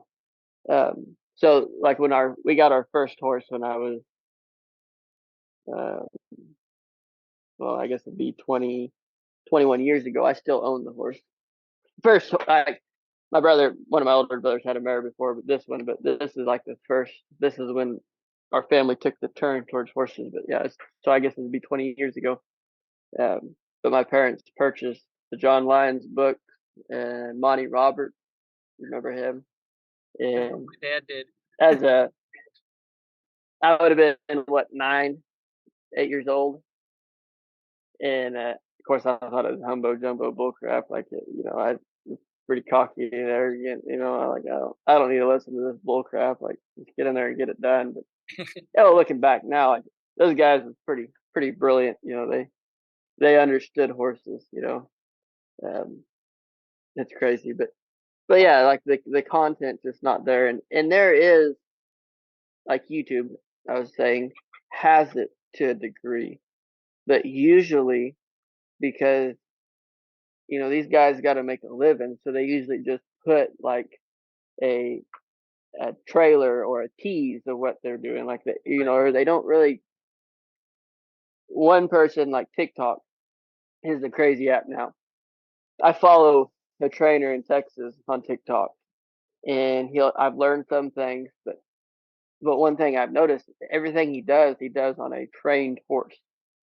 So like when we got our first horse when I was, uh, well, I guess it'd be 21 years ago. I still own the horse. First, my brother, one of my older brothers had a mare before, but this is like the first. This is when our family took the turn towards horses. But yeah, so I guess it'd be 20 years ago. But my parents purchased the John Lyons book and Monty Roberts. Remember him? That's what And my dad did. as a, I would have been what 9, 8 years old, and of course I thought it was humbo jumbo bullcrap. Like I was pretty cocky and arrogant. I don't need to listen to this bullcrap. Like just get in there and get it done. But looking back now, like those guys were pretty brilliant. They understood horses. Um, it's crazy, but yeah, like the content just not there, and there is like YouTube. I was saying has it to a degree, but usually because these guys got to make a living, so they usually just put like a a trailer or a tease of what they're doing, like that, Right. or they don't really. One person like TikTok is a crazy app now. I follow a trainer in Texas on TikTok, and I've learned some things, but one thing I've noticed, everything he does on a trained horse,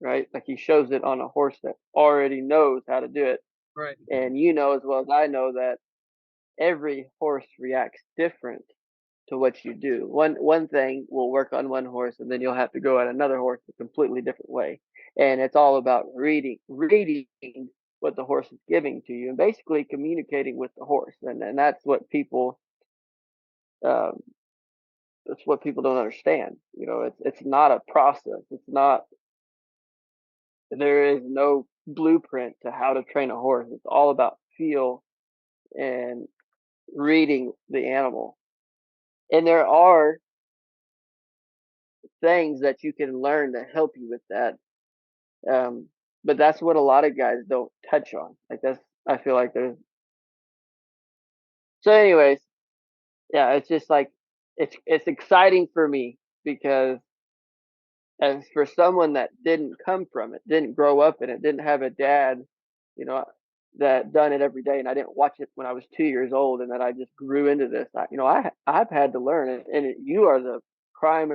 right? Like he shows it on a horse that already knows how to do it. Right. And you know as well as I know that every horse reacts different to what you do. One thing will work on one horse, and then you'll have to go at another horse a completely different way. And it's all about reading what the horse is giving to you, and basically communicating with the horse. And um, that's what people don't understand. It's not a process. It's not. There is no blueprint to how to train a horse. It's all about feel and reading the animal. And there are things that you can learn to help you with that. Um, but that's what a lot of guys don't touch on. Like I feel like there's. So, anyways, yeah, it's just like it's exciting for me because as for someone that didn't come from it, didn't grow up in it, didn't have a dad, you know, that done it every day, and I didn't watch it when I was 2 years old, and then I just grew into this. I've had to learn it, and you are the prime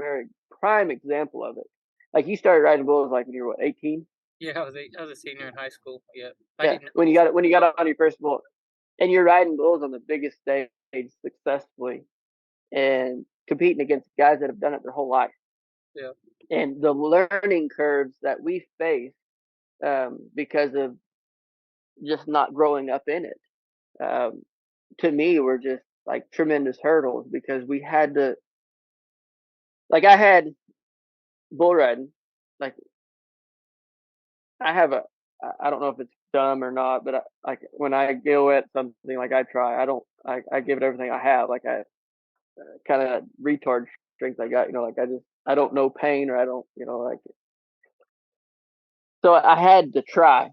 example of it. Like you started riding bulls like when you were what 18? Yeah, I was a senior in high school. Yeah, I Yeah, didn't when you always got when you got go. on your first bull, and you're riding bulls on the biggest stage successfully, and competing against guys that have done it their whole life, Yeah. and the learning curves that we face because of just not growing up in it, um, to me, were just like tremendous hurdles because we had to. Like I had bull riding. Like I have a, I don't know if it's dumb or not, but like when I go at something, like I try, I don't, I give it everything I have. Like I kind of retard strength I got, like I don't know pain or I don't, like, so I had to try,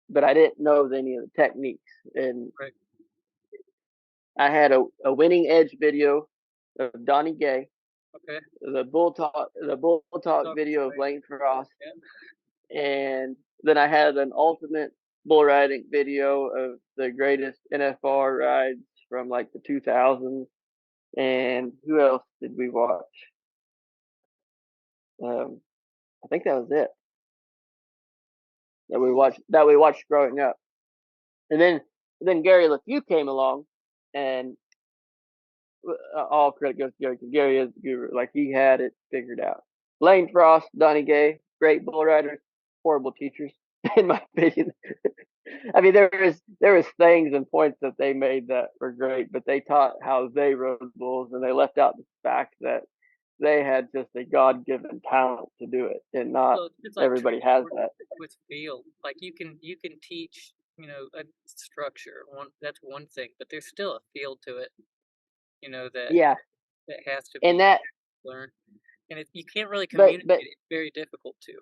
but I didn't know any of the techniques. And Right. I had a winning edge video of Donnie Gay, Okay. the bull talk Talk video of right. Lane Frost, Yeah. and then I had an ultimate bull riding video of the greatest NFR rides from like the 2000s. And who else did we watch? Um, I think that was it that we watched growing up. And then Gary LeFew came along, and all credit goes to Gary because Gary is the guru. Like he had it figured out. Lane Frost, Donnie Gay, great bull riders, horrible teachers, in my opinion. I mean, there was things and points that they made that were great, but they taught how they rode bulls, and they left out the fact that they had just a God given talent to do it, and not Well, it's like everybody has transport that. with feel. Like you can teach, a structure. That's one thing, but there's still a feel to it, that Yeah, that has to and be that, learned. And if you can't really communicate, but it's very difficult to.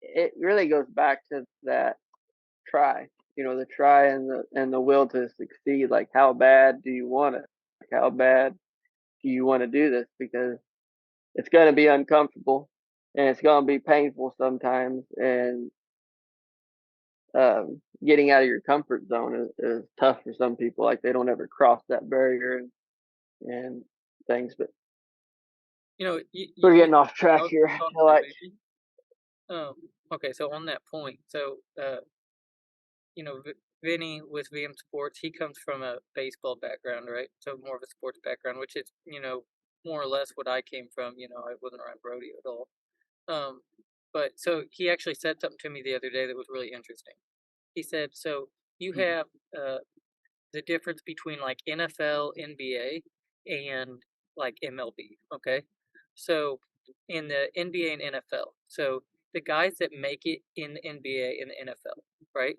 it really goes back to that try. The try and the will to succeed. Like, how bad do you want it? Like, how bad do you want to do this? Because it's going to be uncomfortable, and it's going to be painful sometimes, and getting out of your comfort zone is tough for some people. Like they don't ever cross that barrier, and things. But You we're getting mentioned off track here. I talking feel to like. Vinny. Okay, so on that point, Vinny with VM Sports, he comes from a baseball background, right? So more of a sports background, which is, more or less what I came from. I wasn't around rodeo at all. Um, but so he actually said something to me the other day that was really interesting. He said, "So you Mhm. have the difference between like NFL, NBA, and like MLB. Okay, so in the NBA and NFL, so the guys that make it in the NBA and the NFL, right,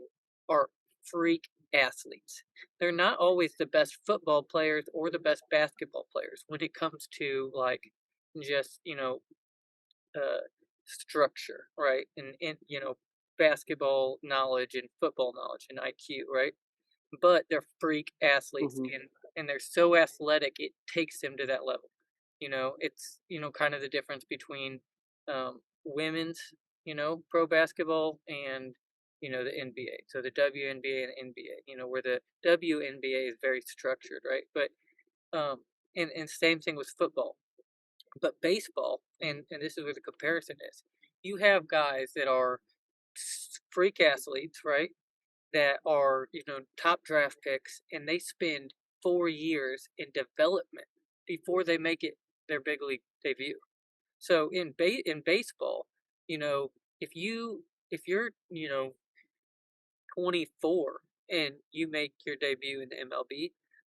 are freak athletes. They're not always the best football players or the best basketball players when it comes to like just structure, right, and basketball knowledge and football knowledge and IQ, right, but they're freak athletes, Mhm. and they're so athletic it takes them to that level. It's kind of the difference between women's pro basketball and the NBA. So the WNBA and NBA. Where the WNBA is very structured, right? But and same thing with football. But baseball, and this is where the comparison is. You have guys that are freak athletes, right? That are top draft picks, and they spend 4 years in development before they make it their big league debut. So in baseball, you know, if you're 24 and you make your debut in the MLB,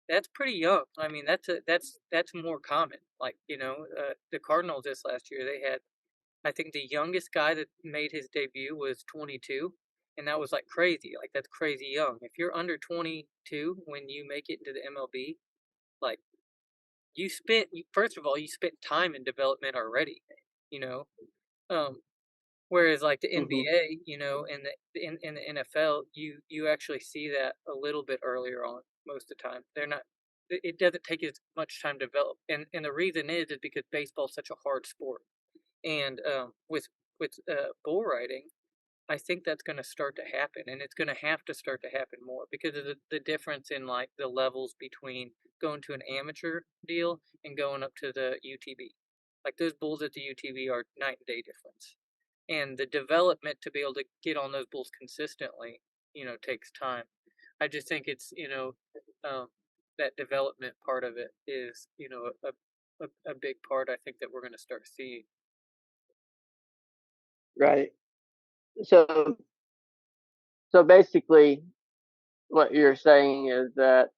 that's pretty young. I mean, that's more common. Like the Cardinals this last year, they had, I think, the youngest guy that made his debut was 22, and that was like crazy. Like that's crazy young. If you're under 22 when you make it into the MLB, like first of all, you spent time in development already, you know. Um, Whereas like the Mhm. NBA, and in the NFL, you actually see that a little bit earlier on most of the time. They're not. It doesn't take as much time to develop, and the reason is because baseball's such a hard sport. And with bull riding, I think that's going to start to happen, and it's going to have to start to happen more because of the difference in like the levels between going to an amateur deal and going up to the UTB. Like those bulls at the UTB are night and day difference. and the development to be able to get on those bulls consistently, takes time. I just think it's, um, that development part of it is, a big part I think that we're gonna start seeing. right. So so basically, what you're saying is that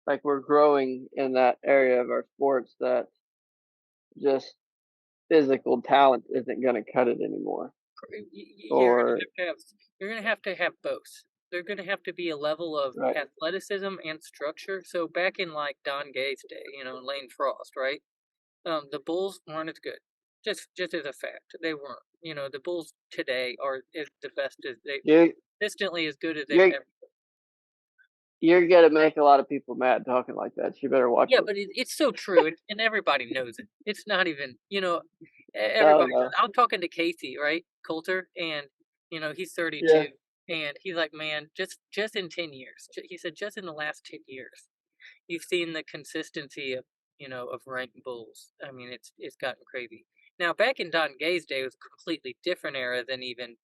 like we're growing in that area of our sports that just physical talent isn't going to cut it anymore. You're Or gonna have to have both. There's gonna have to be a level of right, athleticism and structure. So back in like Don Gay's day, Lane Frost, right? The Bulls weren't as good. Just as a fact, they weren't. The Bulls today are is the best as they you consistently as good as they've you're ever. you're gonna make a lot of people mad talking like that. So you better watch Yeah, it. but it's so true, and everybody knows it. It's not even, Oh everybody knows. no, I'm talking to Casey, right, Coulter, and he's yeah, 32, and he's like, man, just in 10 years, he said, just in the last 10 years, you've seen the consistency of of ranked bulls. I mean, it's gotten crazy. Now, back in Don Gay's day, it was a completely different era than even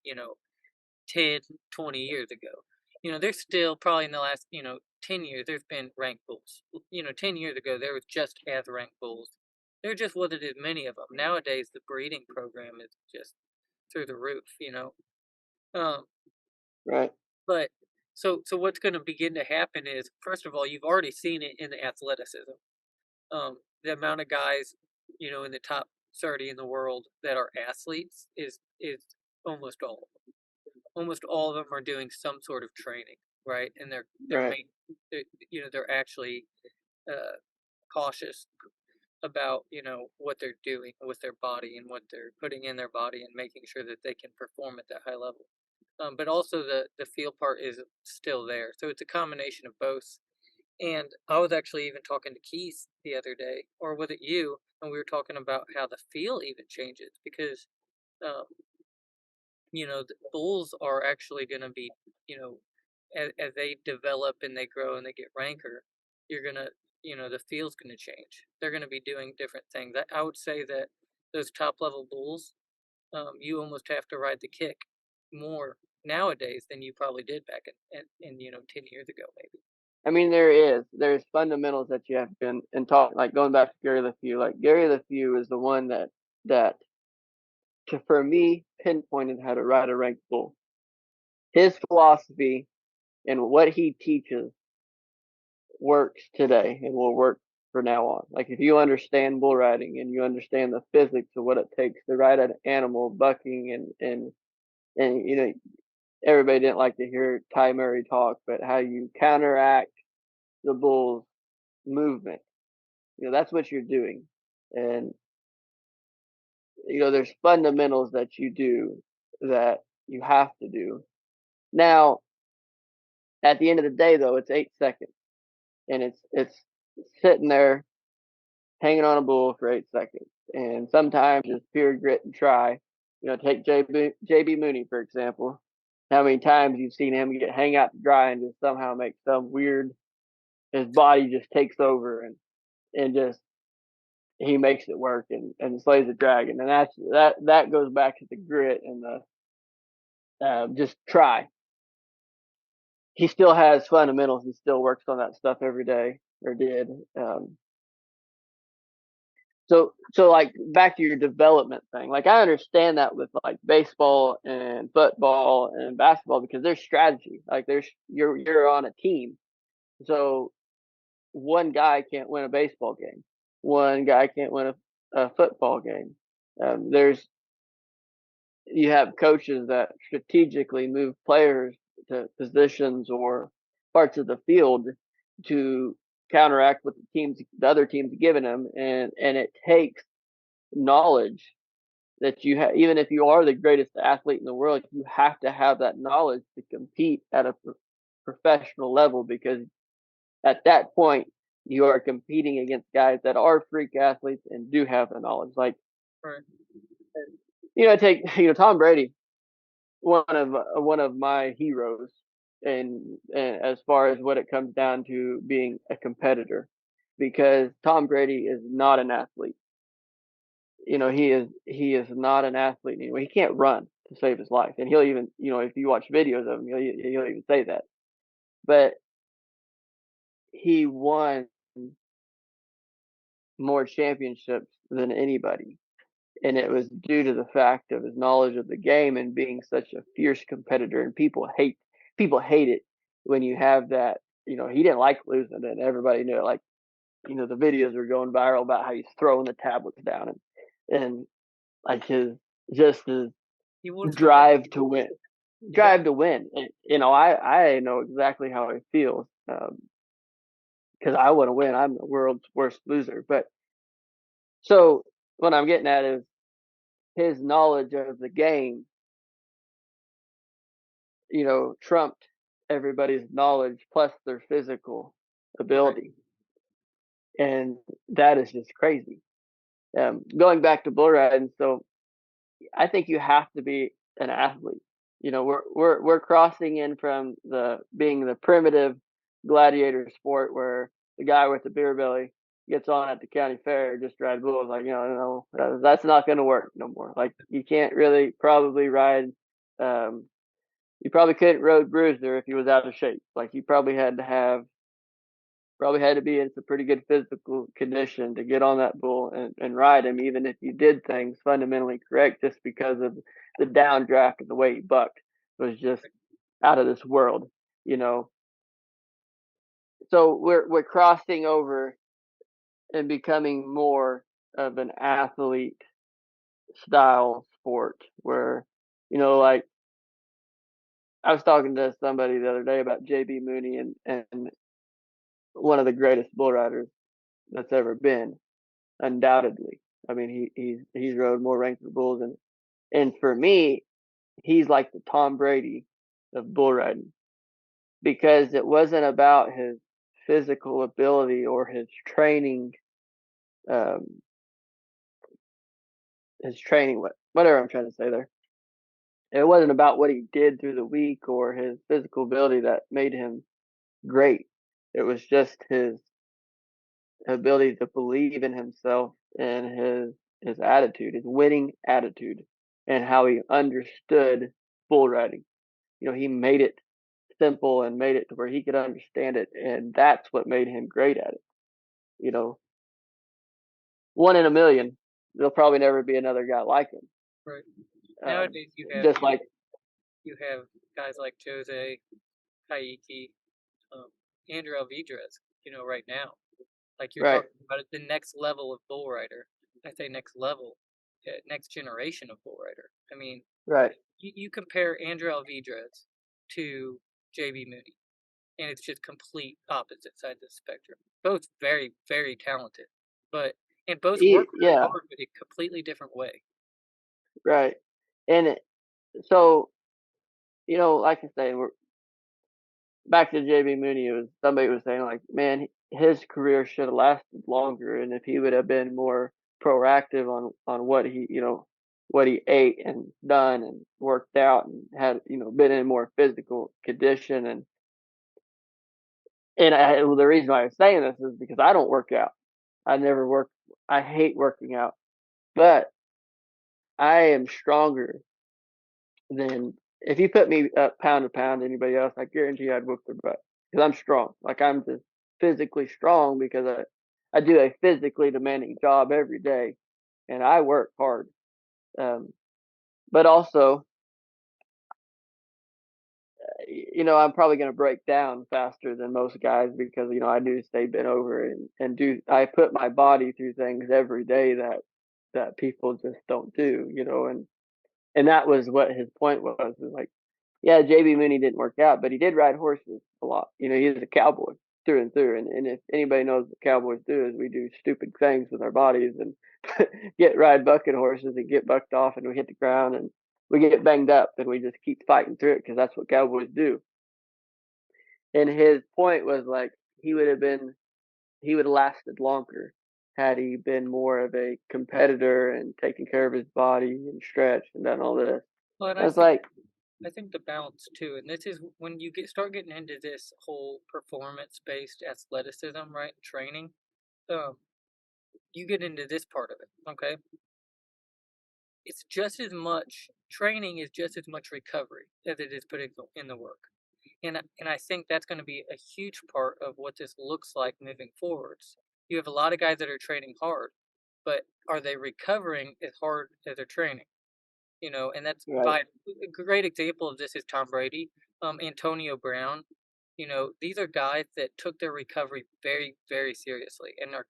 10, 20 years ago. There's still probably in the last, 10 years, there's been ranked bulls. 10 years ago, there was just as ranked bulls. There just wasn't as many of them. Nowadays, the breeding program is just through the roof. Um, right, but so what's going to begin to happen is, first of all, you've already seen it in the athleticism. The amount of guys, in the top 30 in the world that are athletes is almost all almost all of them are doing some sort of training, right? And right. they're actually uh, cautious about what they're doing with their body and what they're putting in their body and making sure that they can perform at that high level. But also the feel part is still there, so it's a combination of both. And I was actually even talking to Keith the other day, or was it you? And we were talking about how the feel even changes because um, the bulls are actually going to be, as they develop and they grow and they get ranker, you're going to, the field's going to change. They're going to be doing different things. I would say that those top level bulls, you almost have to ride the kick more nowadays than you probably did back in 10 years ago, maybe. I mean, there's fundamentals that you have to and talk like going back to Gary LeFew. Like Gary LeFew is the one that for me pinpointed how to ride a ranked bull. His philosophy and what he teaches works today and will work for now on. Like if you understand bull riding and you understand the physics of what it takes to ride an animal bucking and everybody didn't like to hear Ty Murray talk, but how you counteract the bull's movement. That's what you're doing. And there's fundamentals that you do that you have to do. Now, at the end of the day though, it's 8 seconds and it's sitting there hanging on a bull for 8 seconds. And sometimes it's pure grit and try. Take JB Mooney, for example. How many times you've seen him get hang out to dry and just somehow make some weird, his body just takes over and just, he makes it work and slays the dragon. And that goes back to the grit and the, just try. He still has fundamentals. He still works on that stuff every day or did. Um, so like back to your development thing. Like I understand that with like baseball and football and basketball because there's strategy. Like you're on a team. So one guy can't win a baseball game. One guy can't win a football game. There's you have coaches that strategically move players to positions or parts of the field to counteract what the other team's giving them, and it takes knowledge that you have. Even if you are the greatest athlete in the world, you have to have that knowledge to compete at a professional level because at that point you are competing against guys that are freak athletes and do have the knowledge. Like Right. take Tom Brady, one of my heroes, and as far as what it comes down to being a competitor, because Tom Brady is not an athlete. he is not an athlete anymore. He can't run to save his life, and he'll even if you watch videos of him, he'll even say that. But he won more championships than anybody, and it was due to the fact of his knowledge of the game and being such a fierce competitor. And people hate it when you have that. He didn't like losing, and everybody knew it. Like the videos were going viral about how he's throwing the tablets down and like his He wants to win. drive to win, Yeah, And, I know exactly how he feels because I want to win. I'm the world's worst loser. But so what I'm getting at is his knowledge of the game, trumped everybody's knowledge plus their physical right. ability, and that is just crazy. Going back to bull riding, so I think you have to be an athlete. We're crossing in from the being the primitive gladiator sport where the guy with the beer belly gets on at the county fair just ride bulls. Like no, that's not going to work no more. Like you can't really probably ride. Um, you probably couldn't road Bruiser if he was out of shape. Like you probably had to be in some pretty good physical condition to get on that bull and ride him, even if you did things fundamentally correct, just because of the downdraft and the way he bucked was just out of this world, you know. So we're crossing over and becoming more of an athlete style sport where, like I was talking to somebody the other day about JB Mooney and one of the greatest bull riders that's ever been, undoubtedly. I mean, he's rode more ranks of bulls, and for me, he's like the Tom Brady of bull riding because it wasn't about his physical ability or um, his training, whatever I'm trying to say there. It wasn't about what he did through the week or his physical ability that made him great. It was just his ability to believe in himself and his attitude, his winning attitude, and how he understood bull riding. He made it simple and made it to where he could understand it, and that's what made him great at it. You know, one in a million. There'll probably never be another guy like him. Right. Um, Nowadays, just like you have guys like Jose, Kaiki, um, Andrew Alvidrez. Right now, like you're right, talking about it, the next level of bull rider. I say next level, next generation of bull rider. I mean, right, you compare Andrew Alvidrez to JB Mooney, and it's just complete opposite sides of the spectrum. Both very, very talented, but and both work really yeah, hard, but in a completely different way. right. And so like I say, we're back to JB Mooney. It was somebody was saying like, man, his career should have lasted longer, and if he would have been more proactive on what he ate and done and worked out and had been in more physical condition well, the reason why I'm saying this is because I don't work out. I never work. I hate working out, but I am stronger than if you put me up pound to pound anybody else. I guarantee I'd whoop their butt because I'm strong. Like I'm just physically strong because I do a physically demanding job every day, and I work hard. Um, but also, I'm probably going to break down faster than most guys because I do stay bent over and do I put my body through things every day that people just don't do, and that was what his point was like, yeah, JB Mooney didn't work out, but he did ride horses a lot. He was a cowboy through and through. And if anybody knows what cowboys do is we do stupid things with our bodies and ride bucket horses and get bucked off and we hit the ground and we get banged up and we just keep fighting through it because that's what cowboys do. And his point was like he would have lasted longer had he been more of a competitor and taking care of his body and stretched and done all this. But I was like, I think the balance too, and this is when you start getting into this whole performance based athleticism, right? Training, um, you get into this part of it, okay? it's just as much training is just as much recovery as it is putting in the work. And I think that's going to be a huge part of what this looks like moving forwards. You have a lot of guys that are training hard, but are they recovering as hard as they're training? And that's Right, by a great example of this is Tom Brady, Antonio Brown. These are guys that took their recovery very, very seriously and are,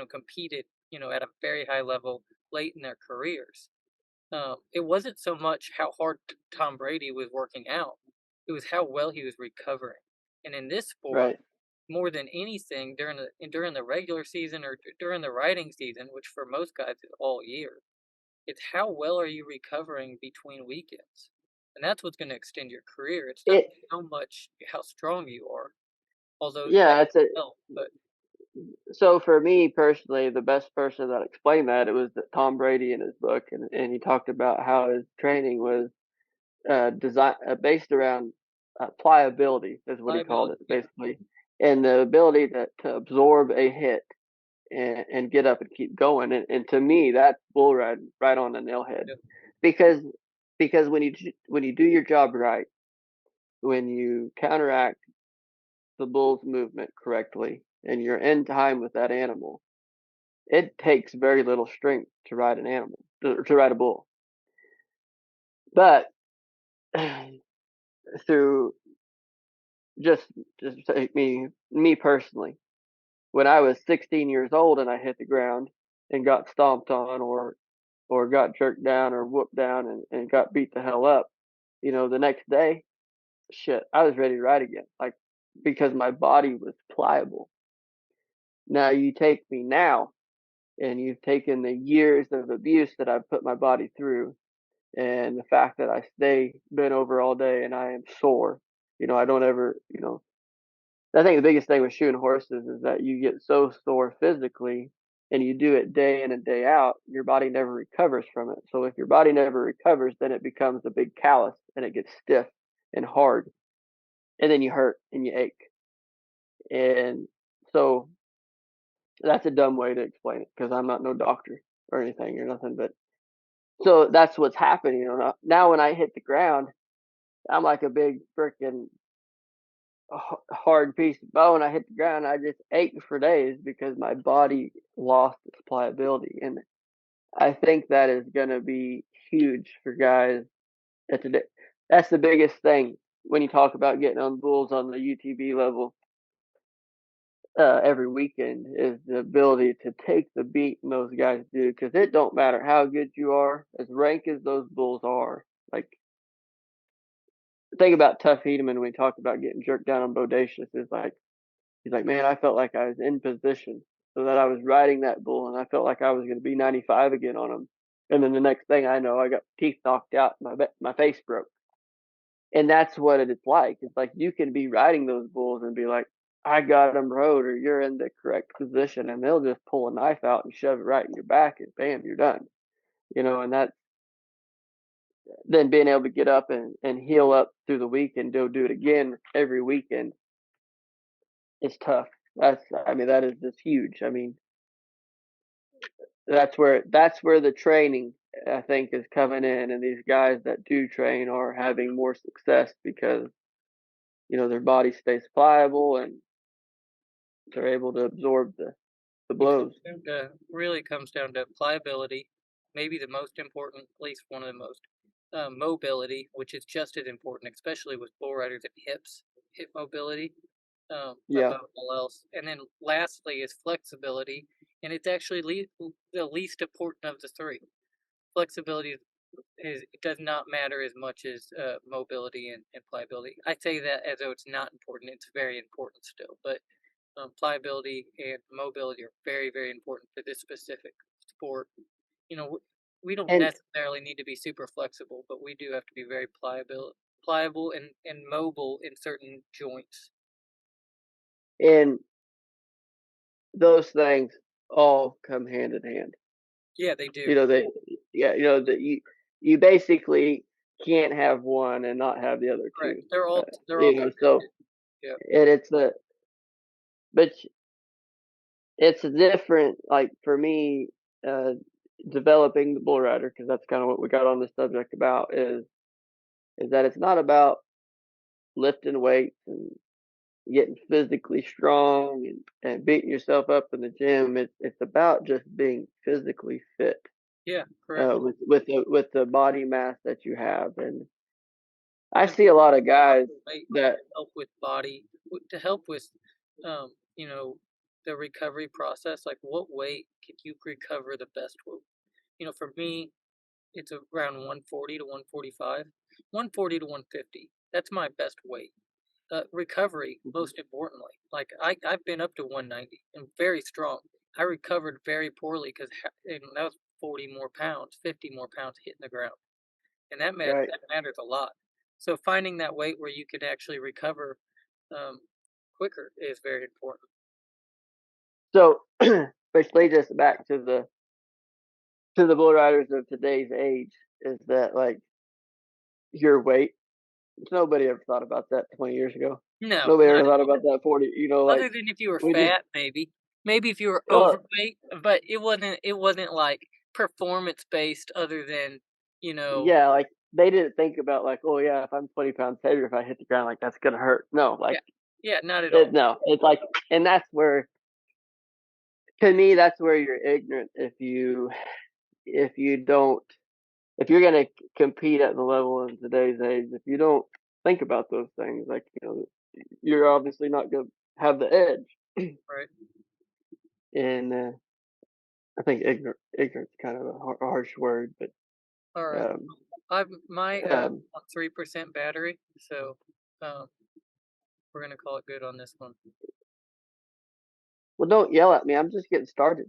competed, at a very high level late in their careers. It wasn't so much how hard Tom Brady was working out; it was how well he was recovering. And in this sport, right. more than anything, during the regular season or during the riding season, which for most guys is all year, it's how well are you recovering between weekends, and that's what's going to extend your career. It's not It how strong you are, although that yeah, it's a help. But so for me personally, the best person that explained that, it was Tom Brady in his book, and he talked about how his training was based around pliability, is what he called liability, it, yeah, basically, and the ability to absorb a hit and get up and keep going. And to me, that's bull riding right on the nail head, yeah, because when you do your job right, when you counteract the bull's movement correctly, and you're in time with that animal, it takes very little strength to ride an animal, to ride a bull. But through just just take me personally, when I was 16 years old and I hit the ground and got stomped on, or got jerked down or whooped down, and got beat the hell up, the next day, shit, I was ready to ride again. Like, because my body was pliable. Now you take me now, and you've taken the years of abuse that I've put my body through, and the fact that I stay bent over all day and I am sore. I don't ever, I think the biggest thing with shoeing horses is that you get so sore physically, and you do it day in and day out, your body never recovers from it. So if your body never recovers, then it becomes a big callus, and it gets stiff and hard, and then you hurt and you ache. And so that's a dumb way to explain it, because I'm not no doctor or anything or nothing, but so that's what's happening. Now when I hit the ground, I'm like a big freaking hard piece of bone. I hit the ground, I just ached for days because my body lost its pliability, and I think that is going to be huge for guys at today. That's the biggest thing when you talk about getting on bulls on the UTV level every weekend, is the ability to take the beat those guys do, because it don't matter how good you are, as rank as those bulls are. Like, think about Tough Hedeman when we talked about getting jerked down on Bodacious. Is like, he's like, man, I felt like I was in position so that I was riding that bull, and I felt like I was going to be 95 again on him. And then the next thing I know, I got teeth knocked out, my face broke. And that's what it's like. It's like you can be riding those bulls and be like, I got him rode, or you're in the correct position, and they'll just pull a knife out and shove it right in your back, and bam, you're done. And that, then being able to get up and heal up through the week and do it again every weekend is tough. I mean, that is just huge. I mean, that's where the training, I think, is coming in, and these guys that do train are having more success because their body stays pliable, and they're able to absorb the it comes blows. down to really comes down to pliability, maybe the most important, at least one of the most. Mobility, which is just as important, especially with bull riders and hip mobility, Yeah, above all else. And then lastly is flexibility, and it's actually the least important of the three. Flexibility it does not matter as much as mobility and pliability. I say that as though it's not important. It's very important still, but pliability and mobility are very, very important for this specific sport. You know, we don't and necessarily need to be super flexible, but we do have to be very pliable and mobile in certain joints. and those things all come hand in hand. Yeah, they do. They yeah, that you basically can't have one and not have the other Correct. two. They're all So, connected. Yeah. and but it's different. Like for me, uh, developing the bull rider, because that's kind of what we got on this subject about, is that it's not about lifting weights and getting physically strong and beating yourself up in the gym. It's about just being physically fit, Yeah, correct. with the body mass that you have. And I And see a lot of guys proper weight that, to help with body to help with, you know, the recovery process. Like, what weight could you recover the best with? For me, it's around 140 to 145, 140 to 150. That's my best weight. Recovery, most importantly. Like I've been up to 190 and very strong. I recovered very poorly because that was 40 more pounds, 50 more pounds hitting the ground, and right? that matters a lot. So finding that weight where you can actually recover um, quicker is very important. So which leads us back to the bull riders of today's age, is that like your weight. Nobody ever thought about that 20 years ago. No, Nobody not ever thought about that 40. Like other than if you were we just, fat, maybe. Maybe if you were uh, overweight, but it wasn't like performance based other than, you know, yeah, like they didn't think about like, oh yeah, if I'm 20 pounds heavier, if I hit the ground, like that's gonna hurt. No, yeah. like Yeah, not at all. no, it's like, and that's where, to me, that's where you're ignorant if you don't, if you're gonna compete at the level in today's age, if you don't think about those things, like you're obviously not gonna have the edge. Right. And I think ignorance kind of a harsh word, but Alright. um, I've my, um, 3% battery, so, um, we're gonna call it good on this one. well, don't yell at me. I'm just getting started.